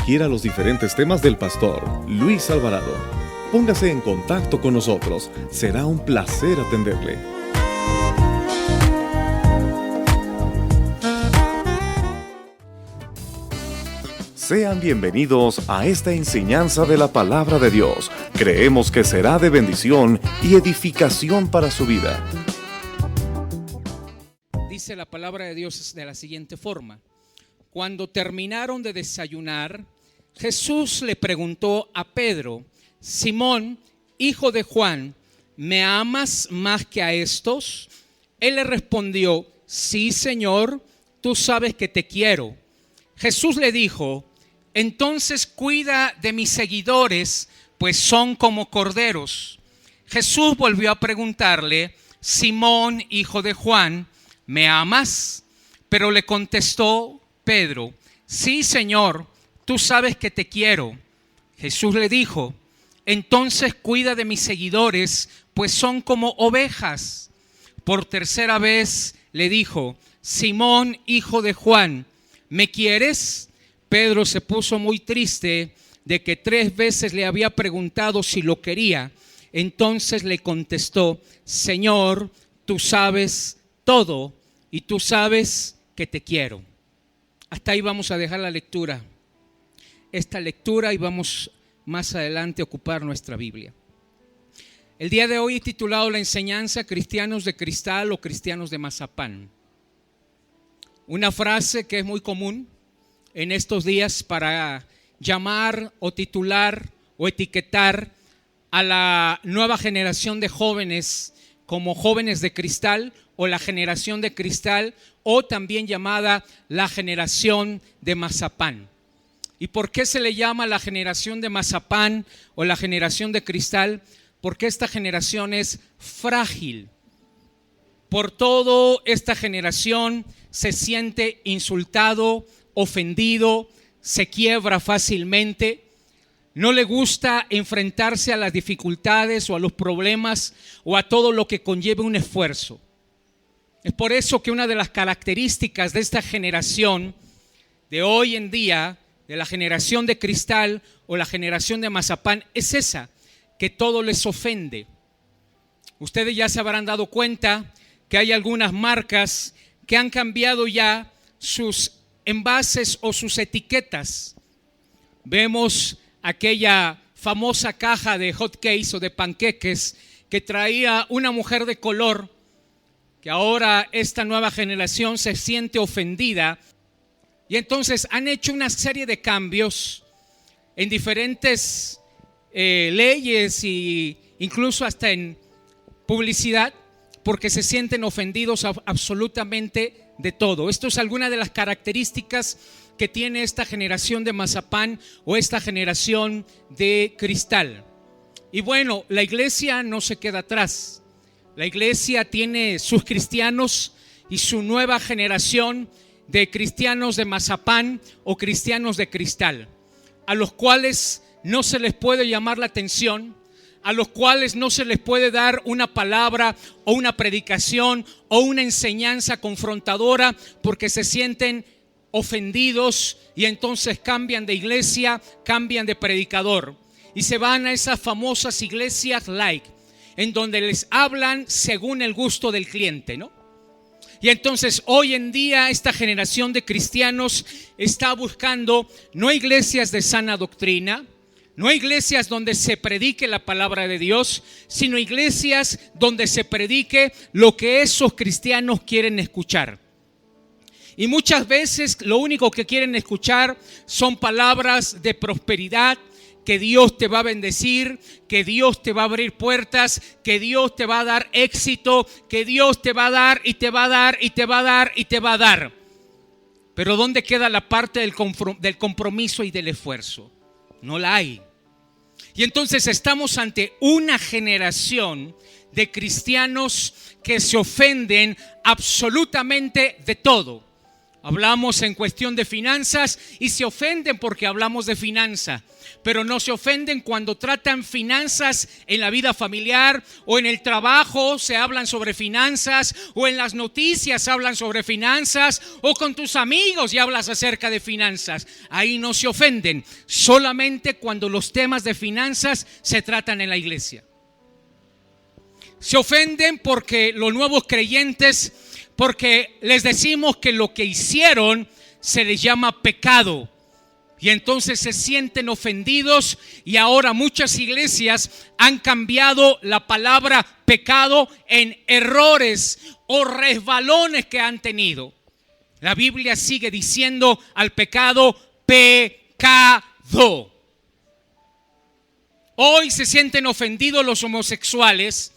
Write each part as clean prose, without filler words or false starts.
sugiera los diferentes temas del pastor Luis Alvarado. Póngase en contacto con nosotros. Será un placer atenderle. Sean bienvenidos a esta enseñanza de la Palabra de Dios. Creemos que será de bendición y edificación para su vida. Dice la Palabra de Dios de la siguiente forma: cuando terminaron de desayunar, Jesús le preguntó a Pedro: Simón, hijo de Juan, ¿me amas más que a estos? Él le respondió: sí, Señor, tú sabes que te quiero. Jesús le dijo: entonces cuida de mis seguidores, pues son como corderos. Jesús volvió a preguntarle: Simón, hijo de Juan, ¿me amas? Pero le contestó Pedro: sí, Señor, tú sabes que te quiero. Jesús le dijo: entonces cuida de mis seguidores, pues son como ovejas. Por tercera vez le dijo: Simón, hijo de Juan, ¿me quieres? Pedro se puso muy triste de que 3 veces le había preguntado si lo quería. Entonces le contestó: Señor, tú sabes todo y tú sabes que te quiero. Hasta ahí vamos a dejar la lectura. Esta lectura, y vamos más adelante a ocupar nuestra Biblia. El día de hoy he titulado la enseñanza Cristianos de Cristal o Cristianos de Mazapán. Una frase que es muy común en estos días para llamar o titular o etiquetar a la nueva generación de jóvenes como jóvenes de cristal o la generación de cristal, o también llamada la generación de mazapán. ¿Y por qué se le llama la generación de mazapán o la generación de cristal? Porque esta generación es frágil. Por todo esta generación se siente insultado, ofendido, se quiebra fácilmente, no le gusta enfrentarse a las dificultades o a los problemas o a todo lo que conlleve un esfuerzo. Es por eso que una de las características de esta generación de hoy en día, de la generación de cristal o la generación de mazapán, es esa, que todo les ofende. Ustedes ya se habrán dado cuenta que hay algunas marcas que han cambiado ya sus envases o sus etiquetas. Vemos aquella famosa caja de hot cakes o de panqueques que traía una mujer de color, que ahora esta nueva generación se siente ofendida, y entonces han hecho una serie de cambios en diferentes leyes e incluso hasta en publicidad, porque se sienten ofendidos absolutamente de todo. Esto es alguna de las características que tiene esta generación de mazapán o esta generación de cristal. Y bueno, la iglesia no se queda atrás. La iglesia tiene sus cristianos y su nueva generación de cristianos de mazapán o cristianos de cristal, a los cuales no se les puede llamar la atención, a los cuales no se les puede dar una palabra o una predicación o una enseñanza confrontadora, porque se sienten ofendidos y entonces cambian de iglesia, cambian de predicador y se van a esas famosas iglesias light, en donde les hablan según el gusto del cliente, ¿no? Y entonces hoy en día esta generación de cristianos está buscando no iglesias de sana doctrina, no iglesias donde se predique la palabra de Dios, sino iglesias donde se predique lo que esos cristianos quieren escuchar. Y muchas veces lo único que quieren escuchar son palabras de prosperidad, que Dios te va a bendecir, que Dios te va a abrir puertas, que Dios te va a dar éxito, que Dios te va a dar y te va a dar y te va a dar y te va a dar. Pero ¿dónde queda la parte del compromiso y del esfuerzo? No la hay. Y entonces estamos ante una generación de cristianos que se ofenden absolutamente de todo. Hablamos en cuestión de finanzas y se ofenden porque hablamos de finanzas, pero no se ofenden cuando tratan finanzas en la vida familiar o en el trabajo se hablan sobre finanzas o en las noticias hablan sobre finanzas o con tus amigos y hablas acerca de finanzas. Ahí no se ofenden, solamente cuando los temas de finanzas se tratan en la iglesia. Se ofenden porque los nuevos creyentes, porque les decimos que lo que hicieron se les llama pecado. Y entonces se sienten ofendidos y ahora muchas iglesias han cambiado la palabra pecado en errores o resbalones que han tenido. La Biblia sigue diciendo al pecado pecado. Hoy se sienten ofendidos los homosexuales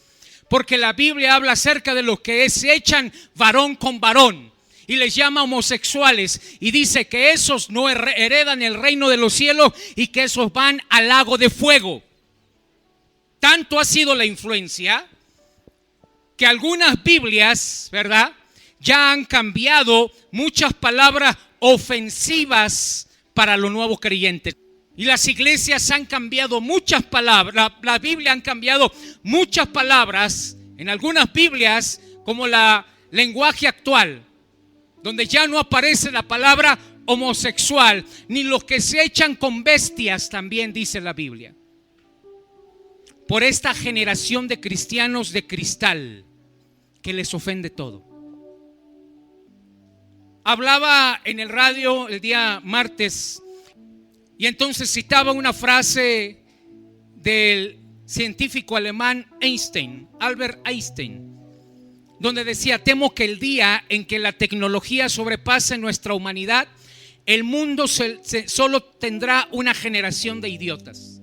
porque la Biblia habla acerca de los que se echan varón con varón y les llama homosexuales y dice que esos no heredan el reino de los cielos y que esos van al lago de fuego. Tanto ha sido la influencia que algunas Biblias, ¿verdad?, ya han cambiado muchas palabras ofensivas para los nuevos creyentes. Y las iglesias han cambiado muchas palabras, la Biblia han cambiado muchas palabras en algunas Biblias como la lenguaje actual, donde ya no aparece la palabra homosexual, ni los que se echan con bestias también dice la Biblia. Por esta generación de cristianos de cristal que les ofende todo. Hablaba en el radio el día martes y entonces citaba una frase del científico alemán Einstein, Albert Einstein, donde decía: temo que el día en que la tecnología sobrepase nuestra humanidad, el mundo solo tendrá una generación de idiotas.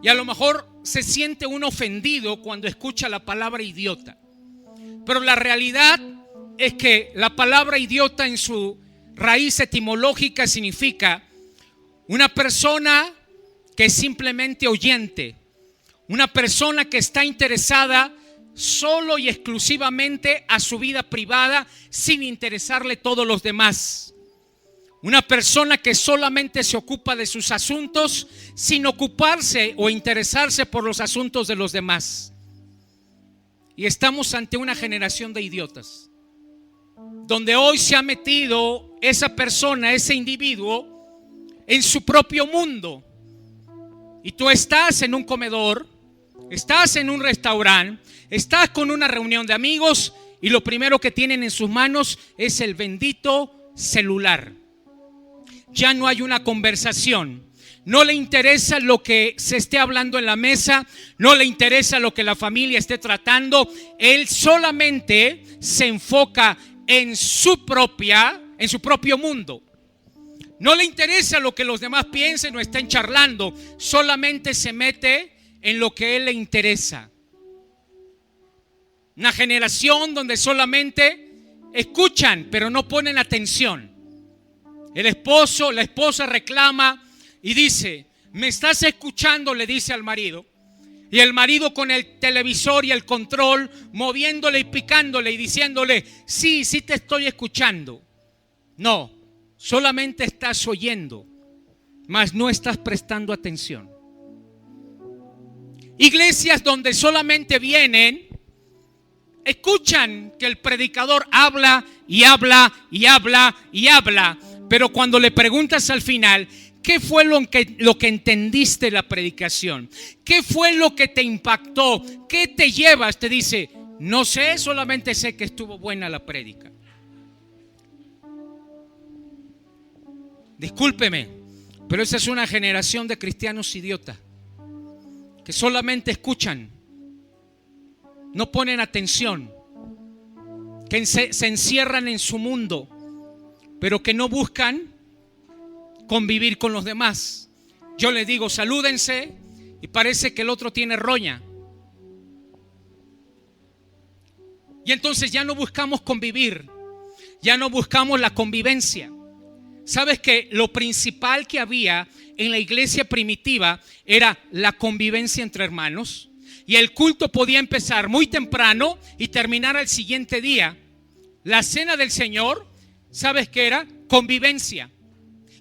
Y a lo mejor se siente uno ofendido cuando escucha la palabra idiota, pero la realidad es que la palabra idiota en su raíz etimológica significa una persona que es simplemente oyente, una persona que está interesada solo y exclusivamente a su vida privada sin interesarle todos los demás. Una persona que solamente se ocupa de sus asuntos sin ocuparse o interesarse por los asuntos de los demás. Y estamos ante una generación de idiotas, donde hoy se ha metido esa persona, ese individuo, en su propio mundo. Y tú estás en un comedor, estás en un restaurante, estás con una reunión de amigos y lo primero que tienen en sus manos es el bendito celular. Ya no hay una conversación. No le interesa lo que se esté hablando en la mesa, no le interesa lo que la familia esté tratando. Él solamente se enfoca en su propio mundo. No le interesa lo que los demás piensen o estén charlando, solamente se mete en lo que a él le interesa. Una generación donde solamente escuchan, pero no ponen atención. El esposo, la esposa reclama y dice: ¿me estás escuchando?, le dice al marido. Y el marido con el televisor y el control, moviéndole y picándole y diciéndole: sí, sí te estoy escuchando. No, solamente estás oyendo, mas no estás prestando atención. Iglesias donde solamente vienen, escuchan que el predicador habla y habla y habla y habla, pero cuando le preguntas al final: ¿qué fue lo que entendiste de la predicación? ¿Qué fue lo que te impactó? ¿Qué te llevas? Te dice: no sé, solamente sé que estuvo buena la prédica. Discúlpeme, pero esa es una generación de cristianos idiotas que solamente escuchan, no ponen atención, que se encierran en su mundo, pero que no buscan convivir con los demás. Yo les digo: salúdense, y parece que el otro tiene roña. Y entonces ya no buscamos convivir, ya no buscamos la convivencia. ¿Sabes que lo principal que había en la iglesia primitiva era la convivencia entre hermanos? Y el culto podía empezar muy temprano y terminar al siguiente día. La cena del Señor ¿sabes qué era? Convivencia.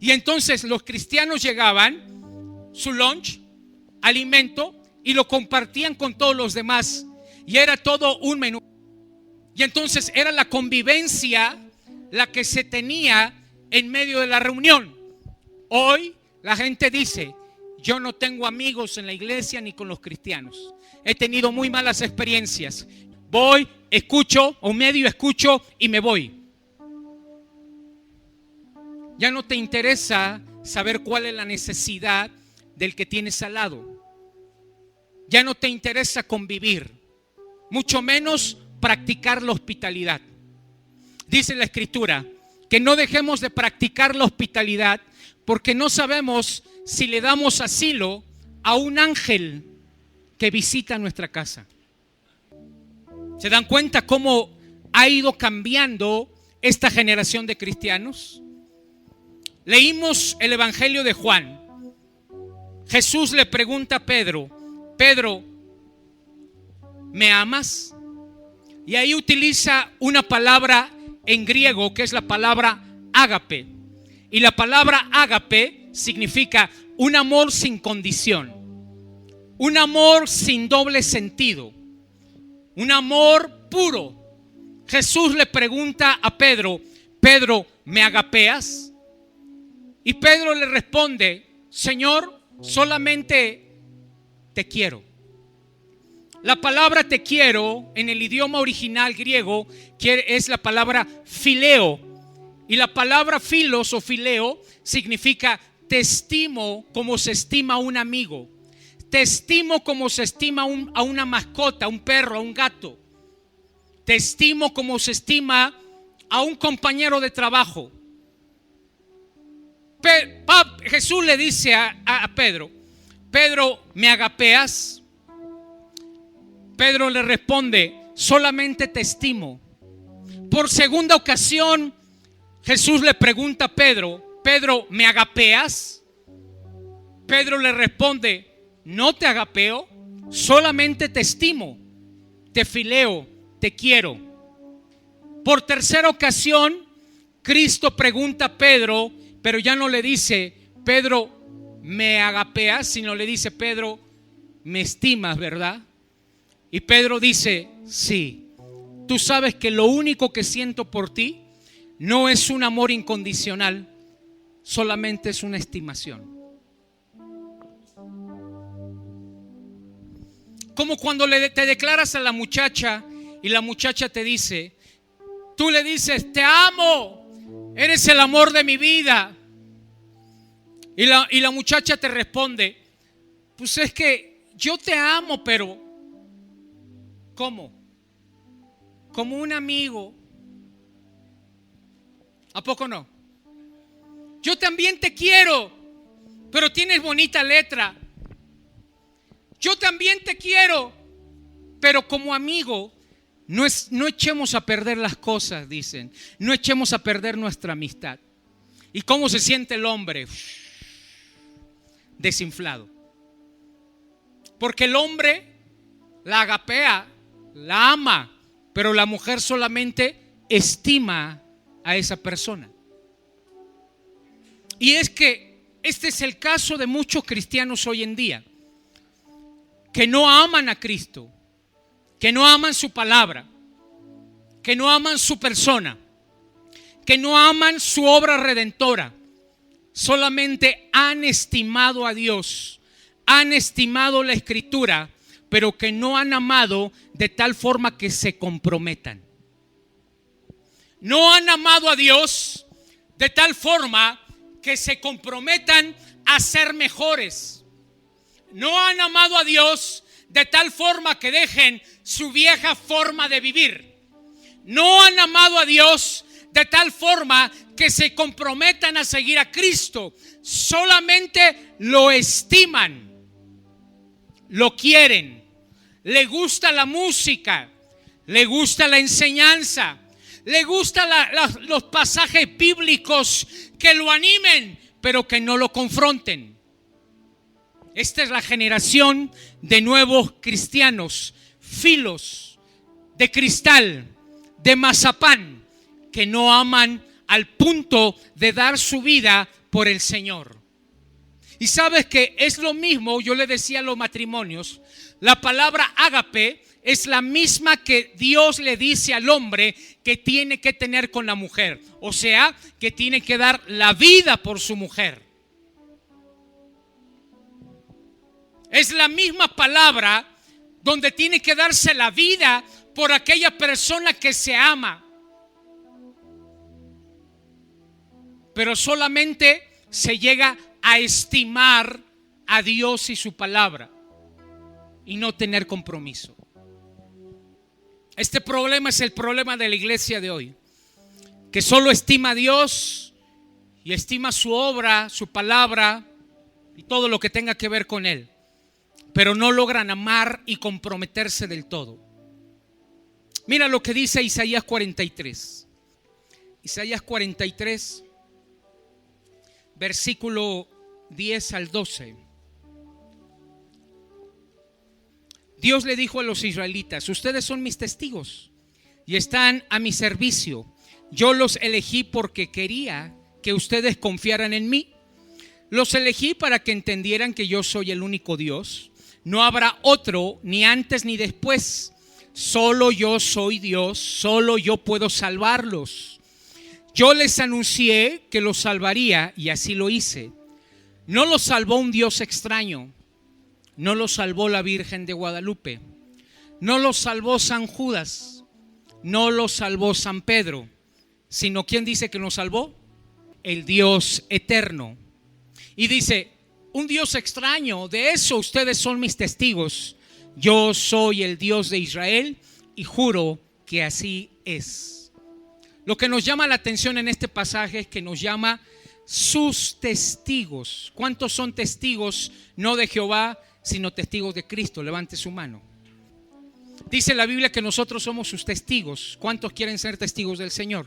Y entonces los cristianos llegaban, su lunch, alimento, y lo compartían con todos los demás. Y era todo un menú. Y entonces era la convivencia la que se tenía en medio de la reunión. Hoy la gente dice: yo no tengo amigos en la iglesia ni con los cristianos. He tenido muy malas experiencias. Voy, escucho, o medio escucho y me voy. Ya no te interesa saber cuál es la necesidad del que tienes al lado. Ya no te interesa convivir, mucho menos practicar la hospitalidad. Dice la Escritura que no dejemos de practicar la hospitalidad, porque no sabemos si le damos asilo a un ángel que visita nuestra casa. ¿Se dan cuenta cómo ha ido cambiando esta generación de cristianos? Leímos el Evangelio de Juan. Jesús le pregunta a Pedro: Pedro, ¿me amas? Y ahí utiliza una palabra en griego que es la palabra ágape. Y la palabra ágape significa un amor sin condición, un amor sin doble sentido, un amor puro. Jesús le pregunta a Pedro: Pedro, ¿me agapeas? Y Pedro le responde: Señor, solamente te quiero. La palabra te quiero en el idioma original griego es la palabra fileo. Y la palabra filos o fileo significa te estimo como se estima a un amigo. Te estimo como se estima a una mascota, a un perro, a un gato. Te estimo como se estima a un compañero de trabajo. Jesús le dice a Pedro: Pedro, ¿me agapeas? Pedro le responde: solamente te estimo. Por segunda ocasión, Jesús le pregunta a Pedro: Pedro, ¿me agapeas? Pedro le responde: no te agapeo, solamente te estimo, te fileo, te quiero. Por tercera ocasión, Cristo pregunta a Pedro, pero ya no le dice: Pedro, ¿me agapeas? Sino le dice: Pedro, ¿me estimas, verdad? Y Pedro dice: sí. Tú sabes que lo único que siento por ti no es un amor incondicional, solamente es una estimación. Como cuando te declaras a la muchacha y la muchacha te dice, tú le dices: te amo, eres el amor de mi vida. Y la muchacha te responde: pues es que yo te amo, pero ¿cómo? Como un amigo. ¿A poco no? Yo también te quiero, pero tienes bonita letra. Yo también te quiero, pero como amigo, no echemos a perder las cosas, dicen. No echemos a perder nuestra amistad. ¿Y cómo se siente el hombre? Desinflado. Porque el hombre la agapea, la ama, pero la mujer solamente estima a esa persona. Y es que este es el caso de muchos cristianos hoy en día, que no aman a Cristo, que no aman su palabra, que no aman su persona, que no aman su obra redentora. Solamente han estimado a Dios, han estimado la Escritura, pero que no han amado de tal forma que se comprometan. No han amado a Dios de tal forma que se comprometan a ser mejores. No han amado a Dios de tal forma que dejen su vieja forma de vivir. No han amado a Dios de tal forma que se comprometan a seguir a Cristo. Solamente lo estiman, lo quieren, le gusta la música, le gusta la enseñanza, le gustan los pasajes bíblicos que lo animen, pero que no lo confronten. Esta es la generación de nuevos cristianos, filos de cristal, de mazapán, que no aman al punto de dar su vida por el Señor. Y sabes que es lo mismo, yo le decía a los matrimonios, la palabra ágape es la misma que Dios le dice al hombre que tiene que tener con la mujer. O sea, que tiene que dar la vida por su mujer. Es la misma palabra donde tiene que darse la vida por aquella persona que se ama. Pero solamente se llega a estimar a Dios y su palabra y no tener compromiso. Este problema es el problema de la iglesia de hoy, que solo estima a Dios y estima su obra, su palabra y todo lo que tenga que ver con Él, pero no logran amar y comprometerse del todo. Mira lo que dice Isaías 43. Isaías 43, versículo 10 al 12. Dios le dijo a los israelitas: ustedes son mis testigos y están a mi servicio. Yo los elegí porque quería que ustedes confiaran en mí. Los elegí para que entendieran que yo soy el único Dios. No habrá otro, ni antes ni después. Solo yo soy Dios, solo yo puedo salvarlos. Yo les anuncié que los salvaría y así lo hice. No los salvó un Dios extraño. No los salvó la Virgen de Guadalupe. No los salvó San Judas. No los salvó San Pedro. Sino ¿quién dice que nos salvó? El Dios eterno. Y dice: un Dios extraño, de eso ustedes son mis testigos. Yo soy el Dios de Israel y juro que así es. Lo que nos llama la atención en este pasaje es que nos llama sus testigos. ¿Cuántos son testigos no de Jehová, sino testigos de Cristo? Levante su mano. Dice la Biblia que nosotros somos sus testigos. ¿Cuántos quieren ser testigos del Señor?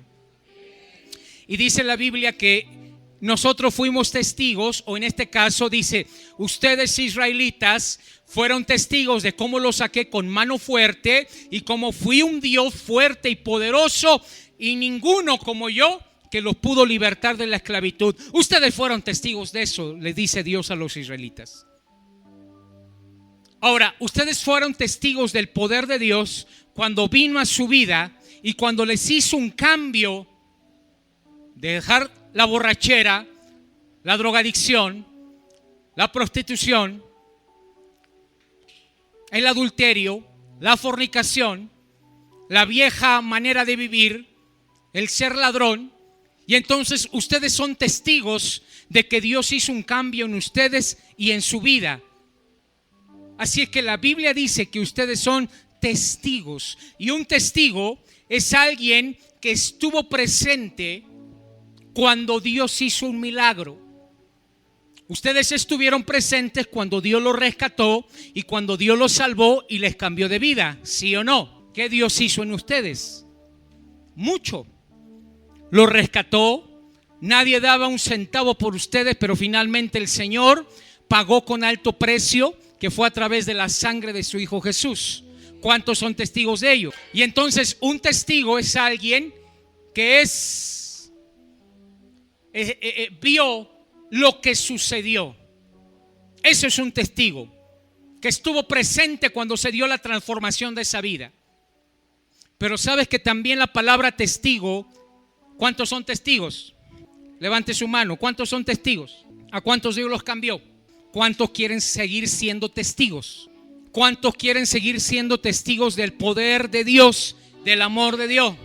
Y dice la Biblia que nosotros fuimos testigos, o en este caso dice: ustedes israelitas fueron testigos de cómo los saqué con mano fuerte y cómo fui un Dios fuerte y poderoso, y ninguno como yo que los pudo libertar de la esclavitud. Ustedes fueron testigos de eso, le dice Dios a los israelitas. Ahora, ustedes fueron testigos del poder de Dios cuando vino a su vida y cuando les hizo un cambio de dejar la borrachera, la drogadicción, la prostitución, el adulterio, la fornicación, la vieja manera de vivir, el ser ladrón. Y entonces ustedes son testigos de que Dios hizo un cambio en ustedes y en su vida. Así es que la Biblia dice que ustedes son testigos. Y un testigo es alguien que estuvo presente cuando Dios hizo un milagro. Ustedes estuvieron presentes cuando Dios los rescató y cuando Dios los salvó y les cambió de vida, ¿sí o no? ¿Qué Dios hizo en ustedes? Mucho. Los rescató, nadie daba un centavo por ustedes, pero finalmente el Señor pagó con alto precio, que fue a través de la sangre de su Hijo Jesús. ¿Cuántos son testigos de ello? Y entonces un testigo es alguien que vio lo que sucedió. Eso es un testigo, que estuvo presente cuando se dio la transformación de esa vida. Pero sabes que también la palabra testigo, ¿cuántos son testigos? Levante su mano. ¿Cuántos son testigos? ¿A cuántos Dios los cambió? ¿Cuántos quieren seguir siendo testigos? ¿Cuántos quieren seguir siendo testigos del poder de Dios, del amor de Dios?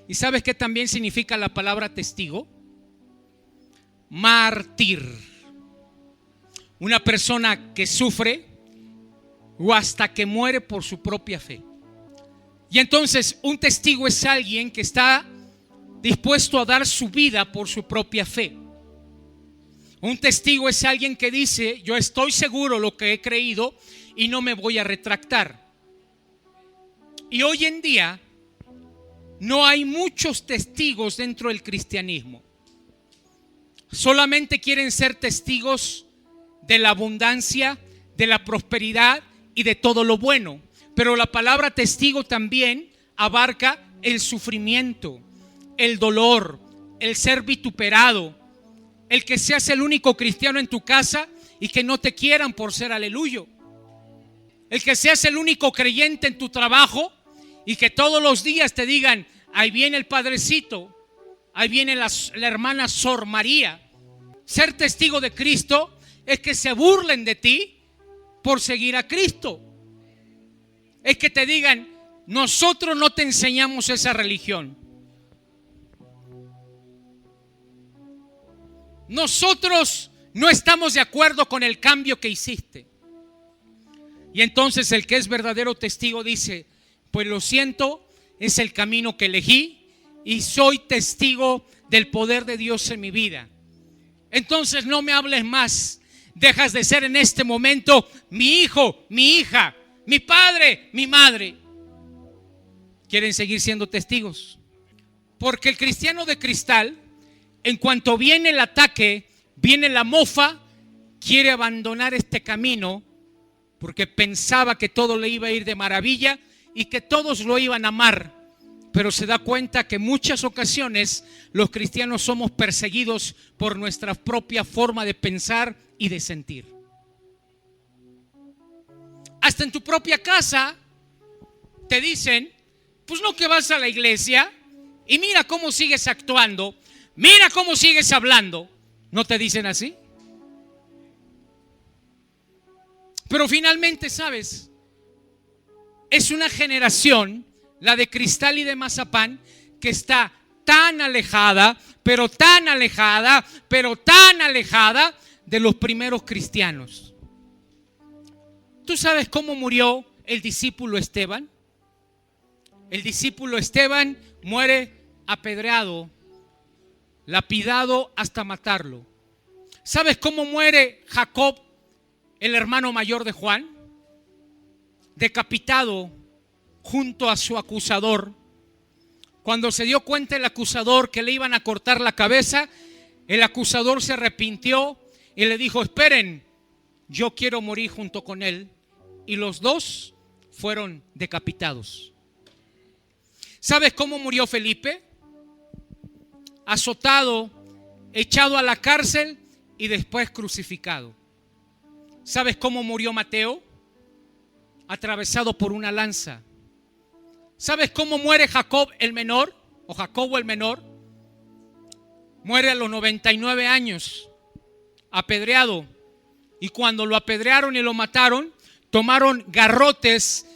¿Y sabes qué también significa la palabra testigo? Mártir. Una persona que sufre o hasta que muere por su propia fe. Y entonces un testigo es alguien que está dispuesto a dar su vida por su propia fe. Un testigo es alguien que dice: yo estoy seguro de lo que he creído y no me voy a retractar. Y hoy en día no hay muchos testigos dentro del cristianismo. Solamente quieren ser testigos de la abundancia, de la prosperidad y de todo lo bueno. Pero la palabra testigo también abarca el sufrimiento, el dolor, el ser vituperado, el que seas el único cristiano en tu casa y que no te quieran por ser aleluyo, el que seas el único creyente en tu trabajo y que todos los días te digan: ahí viene el padrecito, ahí viene la hermana Sor María. Ser testigo de Cristo es que se burlen de ti por seguir a Cristo. Es que te digan: nosotros no te enseñamos esa religión. Nosotros no estamos de acuerdo con el cambio que hiciste. Y entonces el que es verdadero testigo dice: pues lo siento, es el camino que elegí y soy testigo del poder de Dios en mi vida. Entonces no me hables más. Dejas de ser en este momento mi hijo, mi hija, mi padre, mi madre. Quieren seguir siendo testigos. Porque el cristiano de cristal, en cuanto viene el ataque, viene la mofa, quiere abandonar este camino porque pensaba que todo le iba a ir de maravilla y que todos lo iban a amar. Pero se da cuenta que en muchas ocasiones los cristianos somos perseguidos por nuestra propia forma de pensar y de sentir. Hasta en tu propia casa te dicen: pues no, que vas a la iglesia y mira cómo sigues actuando, mira cómo sigues hablando. ¿No te dicen así? Pero finalmente, ¿sabes? Es una generación, la de cristal y de mazapán, que está tan alejada, pero tan alejada, pero tan alejada de los primeros cristianos. ¿Tú sabes cómo murió el discípulo Esteban? El discípulo Esteban muere apedreado, lapidado hasta matarlo. ¿Sabes cómo muere Jacob, el hermano mayor de Juan? Decapitado junto a su acusador. Cuando se dio cuenta el acusador que le iban a cortar la cabeza, el acusador se arrepintió y le dijo: esperen, yo quiero morir junto con él. Y los dos fueron decapitados. ¿Sabes cómo murió Felipe? Azotado, echado a la cárcel y después crucificado. ¿Sabes cómo murió Mateo? Atravesado por una lanza. ¿Sabes cómo muere Jacob el menor? O Jacobo el menor. Muere a los 99 años, apedreado. Y cuando lo apedrearon y lo mataron, tomaron garrotes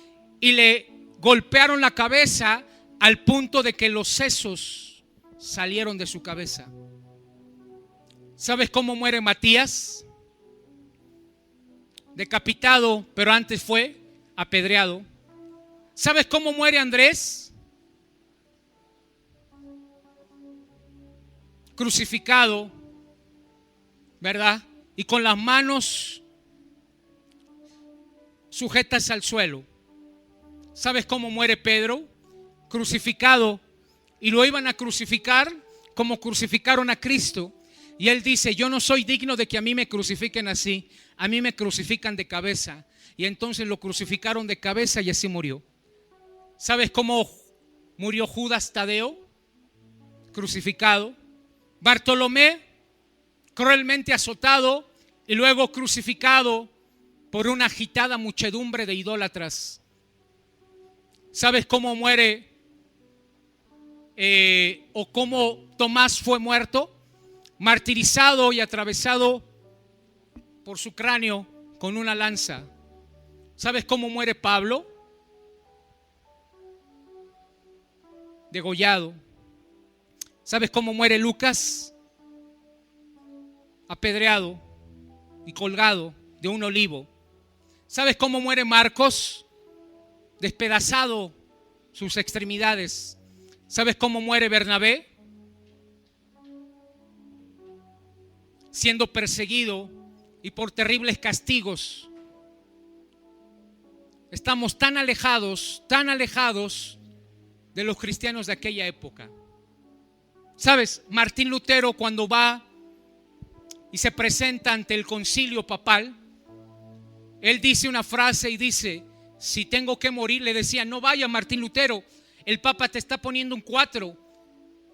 y le golpearon la cabeza al punto de que los sesos salieron de su cabeza. ¿Sabes cómo muere Matías? Decapitado, pero antes fue apedreado. ¿Sabes cómo muere Andrés? Crucificado, ¿verdad? Y con las manos sujetas al suelo. ¿Sabes cómo muere Pedro? Crucificado. Y lo iban a crucificar como crucificaron a Cristo. Y él dice: yo no soy digno de que a mí me crucifiquen así. A mí me crucifican de cabeza. Y entonces lo crucificaron de cabeza y así murió. ¿Sabes cómo murió Judas Tadeo? Crucificado. Bartolomé, cruelmente azotado y luego crucificado por una agitada muchedumbre de idólatras. ¿Sabes cómo muere o cómo Tomás fue muerto? Martirizado y atravesado por su cráneo con una lanza. ¿Sabes cómo muere Pablo? Degollado. ¿Sabes cómo muere Lucas? Apedreado y colgado de un olivo. ¿Sabes cómo muere Marcos? Despedazado sus extremidades. ¿Sabes cómo muere Bernabé? Siendo perseguido y por terribles castigos. Estamos tan alejados de los cristianos de aquella época. ¿Sabes? Martín Lutero, cuando va y se presenta ante el concilio papal, él dice una frase y dice: si tengo que morir, le decía: no vaya Martín Lutero, el Papa te está poniendo un 4.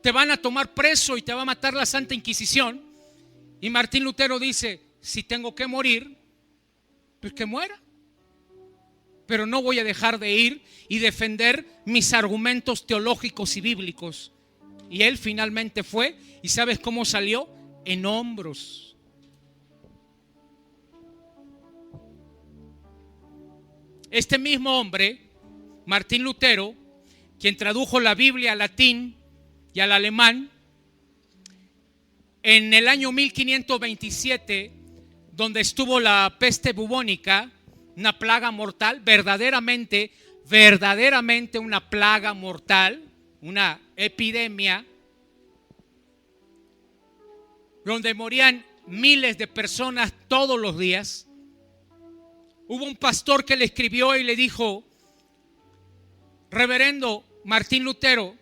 te van a tomar preso y te va a matar la Santa Inquisición. Y Martín Lutero dice, si tengo que morir, pues que muera. Pero no voy a dejar de ir y defender mis argumentos teológicos y bíblicos. Y él finalmente fue, ¿y sabes cómo salió? En hombros. Este mismo hombre, Martín Lutero, quien tradujo la Biblia al latín y al alemán, en el año 1527, donde estuvo la peste bubónica, una plaga mortal, verdaderamente una plaga mortal, una epidemia, donde morían miles de personas todos los días. Hubo un pastor que le escribió y le dijo, reverendo Martín Lutero,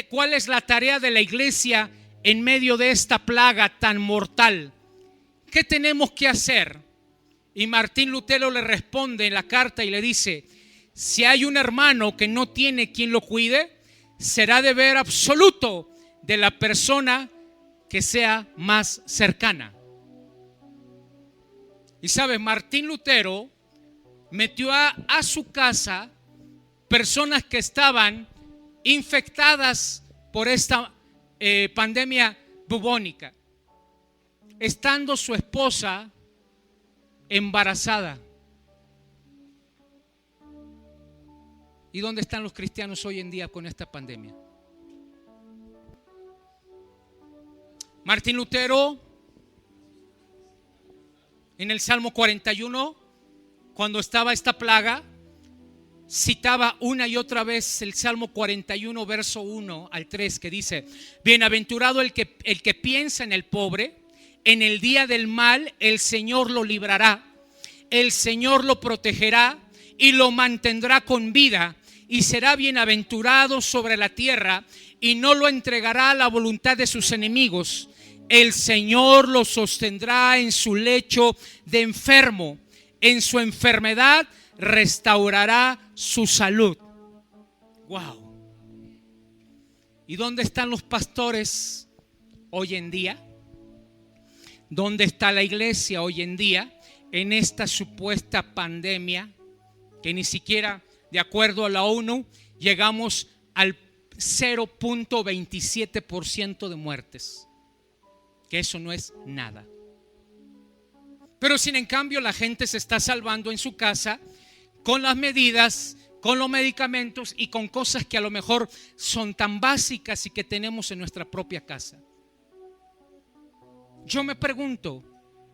¿cuál es la tarea de la iglesia en medio de esta plaga tan mortal? ¿Qué tenemos que hacer? Y Martín Lutero le responde en la carta y le dice, si hay un hermano que no tiene quien lo cuide, será deber absoluto de la persona que sea más cercana. Y sabes, Martín Lutero metió a su casa personas que estaban infectadas por esta pandemia bubónica, estando su esposa embarazada. ¿Y dónde están los cristianos hoy en día con esta pandemia? Martín Lutero, en el Salmo 41, cuando estaba esta plaga, citaba una y otra vez el Salmo 41, verso 1 al 3, que dice, bienaventurado el que piensa en el pobre, en el día del mal el Señor lo librará, el Señor lo protegerá y lo mantendrá con vida, y será bienaventurado sobre la tierra, y no lo entregará a la voluntad de sus enemigos. El Señor lo sostendrá en su lecho de enfermo, en su enfermedad restaurará su salud. Wow. ¿Y dónde están los pastores hoy en día? ¿Dónde está la iglesia hoy en día en esta supuesta pandemia que ni siquiera, de acuerdo a la ONU, llegamos al 0.27% de muertes? Que eso no es nada. Pero sin en cambio la gente se está salvando en su casa con las medidas, con los medicamentos y con cosas que a lo mejor son tan básicas y que tenemos en nuestra propia casa. Yo me pregunto,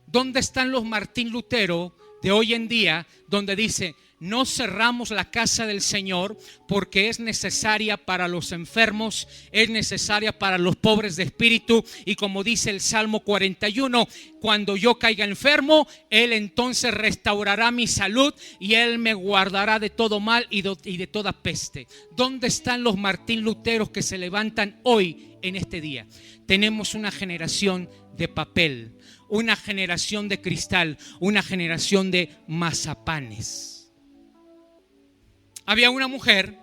¿dónde están los Martín Lutero de hoy en día donde dice, no cerramos la casa del Señor porque es necesaria para los enfermos, es necesaria para los pobres de espíritu, y como dice el Salmo 41, cuando yo caiga enfermo, Él entonces restaurará mi salud y Él me guardará de todo mal y de toda peste? ¿Dónde están los Martín Luteros que se levantan hoy en este día? Tenemos una generación de papel, una generación de cristal, una generación de mazapanes. Había una mujer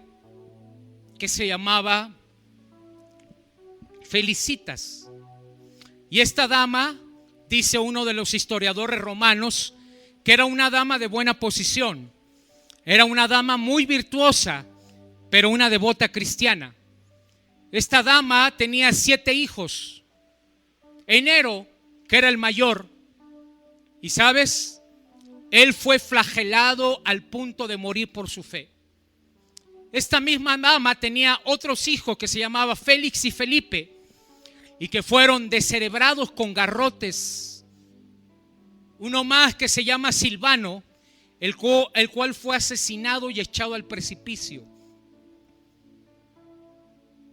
que se llamaba Felicitas, y esta dama, dice uno de los historiadores romanos, que era una dama de buena posición, era una dama muy virtuosa, pero una devota cristiana. Esta dama tenía 7 hijos. Enero, que era el mayor, y sabes, él fue flagelado al punto de morir por su fe. Esta misma dama tenía otros hijos que se llamaban Félix y Felipe, y que fueron descerebrados con garrotes. Uno más que se llama Silvano, el cual fue asesinado y echado al precipicio.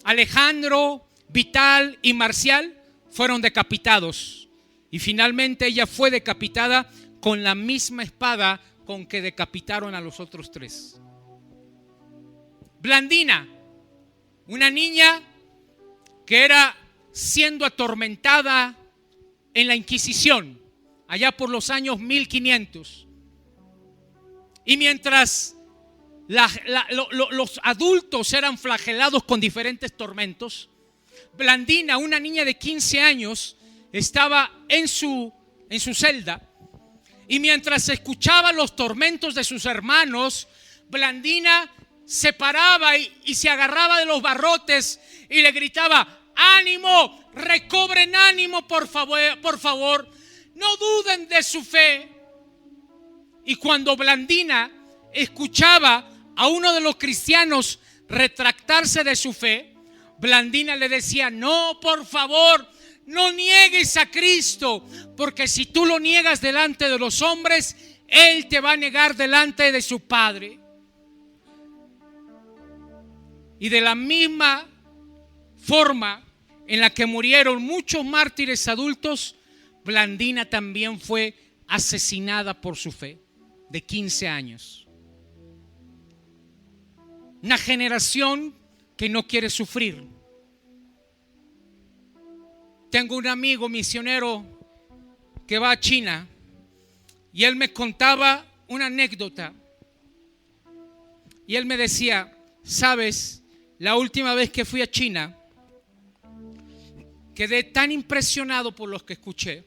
Alejandro, Vital y Marcial fueron decapitados, y finalmente ella fue decapitada con la misma espada con que decapitaron a los otros 3. Blandina, una niña que era siendo atormentada en la Inquisición allá por los años 1500, y mientras los adultos eran flagelados con diferentes tormentos, Blandina, una niña de 15 años, estaba en su celda, y mientras escuchaba los tormentos de sus hermanos, Blandina se paraba y se agarraba de los barrotes y le gritaba: ánimo, recobren ánimo, por favor, no duden de su fe. Y cuando Blandina escuchaba a uno de los cristianos retractarse de su fe, Blandina le decía: no, por favor, no niegues a Cristo, porque si tú lo niegas delante de los hombres, Él te va a negar delante de su Padre. Y de la misma forma en la que murieron muchos mártires adultos, Blandina también fue asesinada por su fe, de 15 años. Una generación que no quiere sufrir. Tengo un amigo misionero que va a China y él me contaba una anécdota. Y él me decía: sabes, la última vez que fui a China, quedé tan impresionado por lo que escuché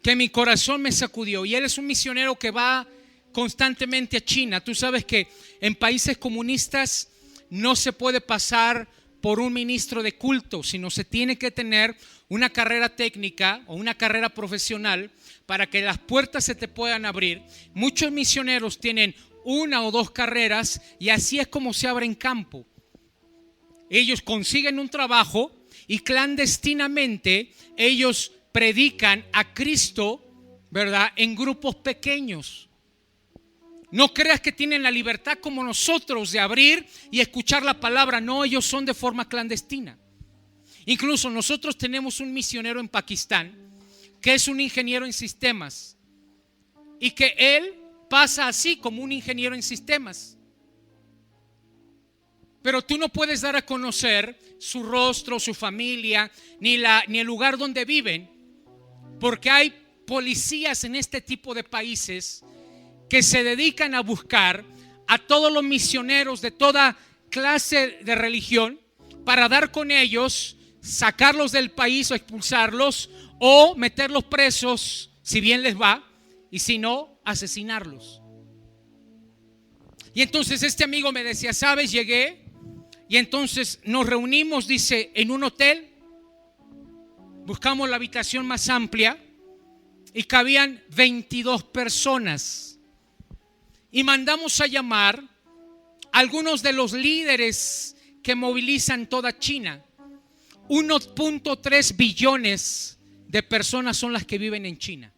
que mi corazón me sacudió. Y él es un misionero que va constantemente a China. Tú sabes que en países comunistas no se puede pasar por un ministro de culto, sino se tiene que tener una carrera técnica o una carrera profesional para que las puertas se te puedan abrir. Muchos misioneros tienen una o dos carreras y así es como se abren campo. Ellos consiguen un trabajo y clandestinamente ellos predican a Cristo, ¿verdad?, en grupos pequeños. No creas que tienen la libertad como nosotros de abrir y escuchar la palabra. No, ellos son de forma clandestina. Incluso nosotros tenemos un misionero en Pakistán que es un ingeniero en sistemas y que él pasa así como un ingeniero en sistemas. Pero tú no puedes dar a conocer su rostro, su familia, ni el lugar donde viven, porque hay policías en este tipo de países que se dedican a buscar a todos los misioneros de toda clase de religión para dar con ellos, sacarlos del país o expulsarlos o meterlos presos si bien les va, y si no, asesinarlos. Y entonces este amigo me decía: sabes, llegué y entonces nos reunimos, dice, en un hotel, buscamos la habitación más amplia y cabían 22 personas. Y mandamos a llamar a algunos de los líderes que movilizan toda China. 1.3 billones de personas son las que viven en China.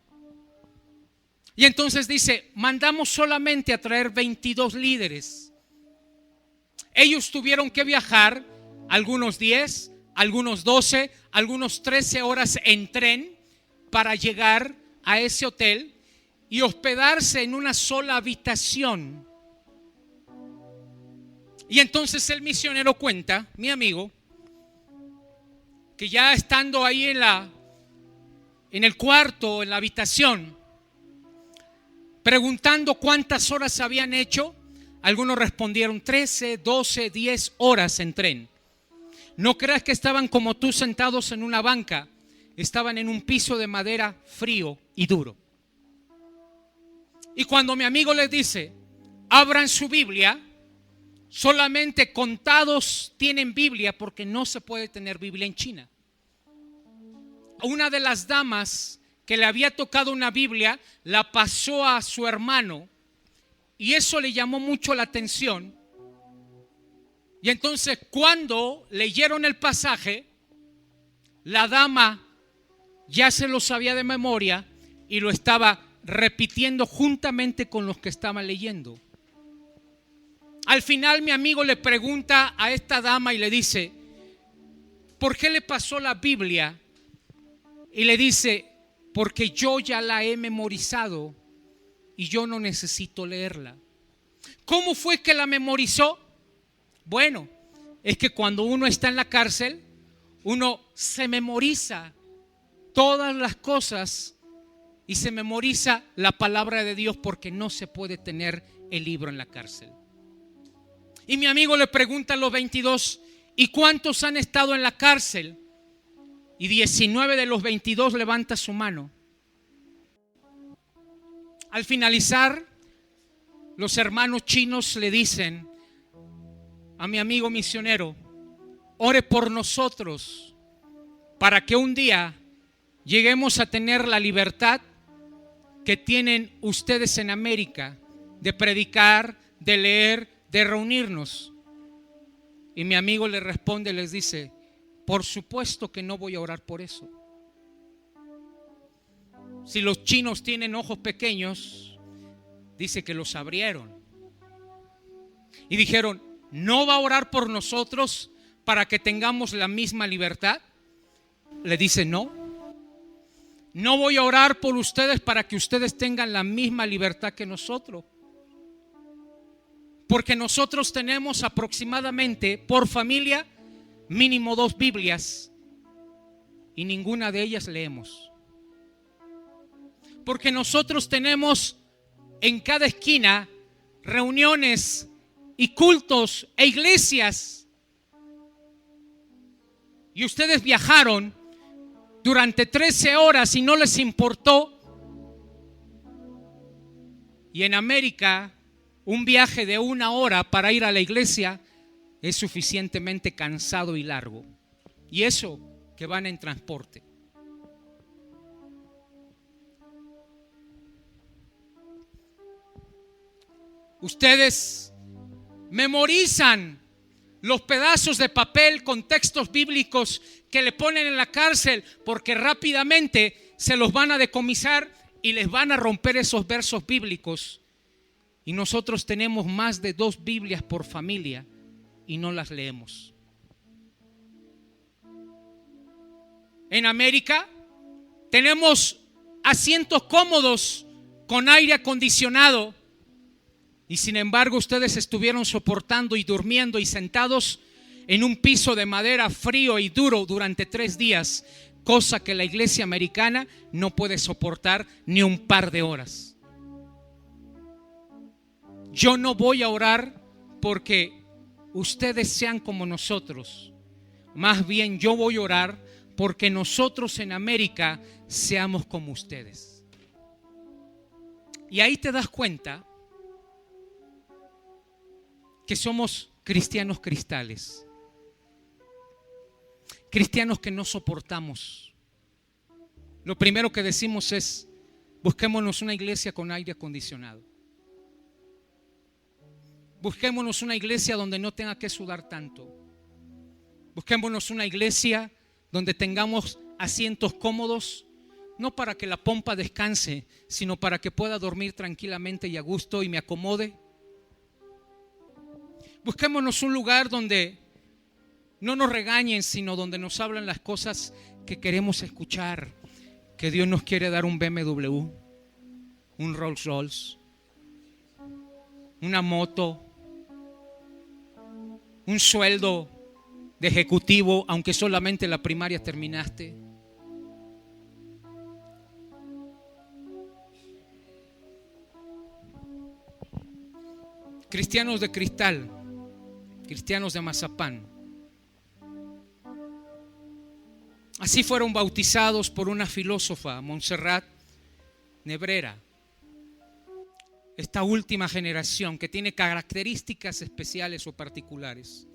Y entonces dice: mandamos solamente a traer 22 líderes. Ellos tuvieron que viajar algunos 10, algunos 12, algunos 13 horas en tren para llegar a ese hotel y hospedarse en una sola habitación. Y entonces el misionero cuenta, mi amigo, que ya estando ahí en el cuarto, en la habitación, preguntando cuántas horas habían hecho, algunos respondieron 13, 12, 10 horas en tren. No creas que estaban como tú sentados en una banca, estaban en un piso de madera frío y duro. Y cuando mi amigo les dice: abran su Biblia, solamente contados tienen Biblia, porque no se puede tener Biblia en China. Una de las damas que le había tocado una Biblia la pasó a su hermano y eso le llamó mucho la atención. Y entonces cuando leyeron el pasaje, la dama ya se lo sabía de memoria y lo estaba repitiendo juntamente con los que estaban leyendo. Al final mi amigo le pregunta a esta dama y le dice: ¿por qué le pasó la Biblia? Y le dice: porque yo ya la he memorizado y yo no necesito leerla. ¿Cómo fue que la memorizó? Bueno, es que cuando uno está en la cárcel, uno se memoriza todas las cosas y se memoriza la palabra de Dios, porque no se puede tener el libro en la cárcel. Y mi amigo le pregunta a los 22: ¿Y cuántos han estado en la cárcel? Y 19 de los 22 levanta su mano. Al finalizar, los hermanos chinos le dicen a mi amigo misionero: ore por nosotros para que un día lleguemos a tener la libertad que tienen ustedes en América, de predicar, de leer, de reunirnos. Y mi amigo le responde, les dice: por supuesto que no voy a orar por eso. Si los chinos tienen ojos pequeños, dice que los abrieron. Y dijeron: ¿no va a orar por nosotros para que tengamos la misma libertad? Le dice: no. No voy a orar por ustedes para que ustedes tengan la misma libertad que nosotros. Porque nosotros tenemos aproximadamente por familia mínimo 2 Biblias y ninguna de ellas leemos. Porque nosotros tenemos en cada esquina reuniones y cultos e iglesias. Y ustedes viajaron durante 13 horas y no les importó. Y en América, un viaje de 1 hora para ir a la iglesia es suficientemente cansado y largo. Y eso que van en transporte. Ustedes memorizan los pedazos de papel con textos bíblicos que le ponen en la cárcel porque rápidamente se los van a decomisar y les van a romper esos versos bíblicos. Y nosotros tenemos más de 2 Biblias por familia y no las leemos. En América tenemos asientos cómodos con aire acondicionado y sin embargo ustedes estuvieron soportando y durmiendo y sentados en un piso de madera frío y duro durante 3 días, cosa que la iglesia americana no puede soportar ni un par de horas. Yo no voy a orar porque ustedes sean como nosotros. Más bien yo voy a orar porque nosotros en América seamos como ustedes. Y ahí te das cuenta que somos cristianos cristales. Cristianos que no soportamos. Lo primero que decimos es: busquémonos una iglesia con aire acondicionado. Busquémonos una iglesia donde no tenga que sudar tanto. Busquémonos una iglesia donde tengamos asientos cómodos, no para que la pompa descanse, sino para que pueda dormir tranquilamente y a gusto y me acomode. Busquémonos un lugar donde no nos regañen, sino donde nos hablan las cosas que queremos escuchar. Que Dios nos quiere dar un BMW, un Rolls Royce, una moto, un sueldo de ejecutivo, aunque solamente la primaria terminaste. Cristianos de cristal, cristianos de mazapán. Así fueron bautizados por una filósofa, Montserrat Nebrera. Esta última generación que tiene características especiales o particulares.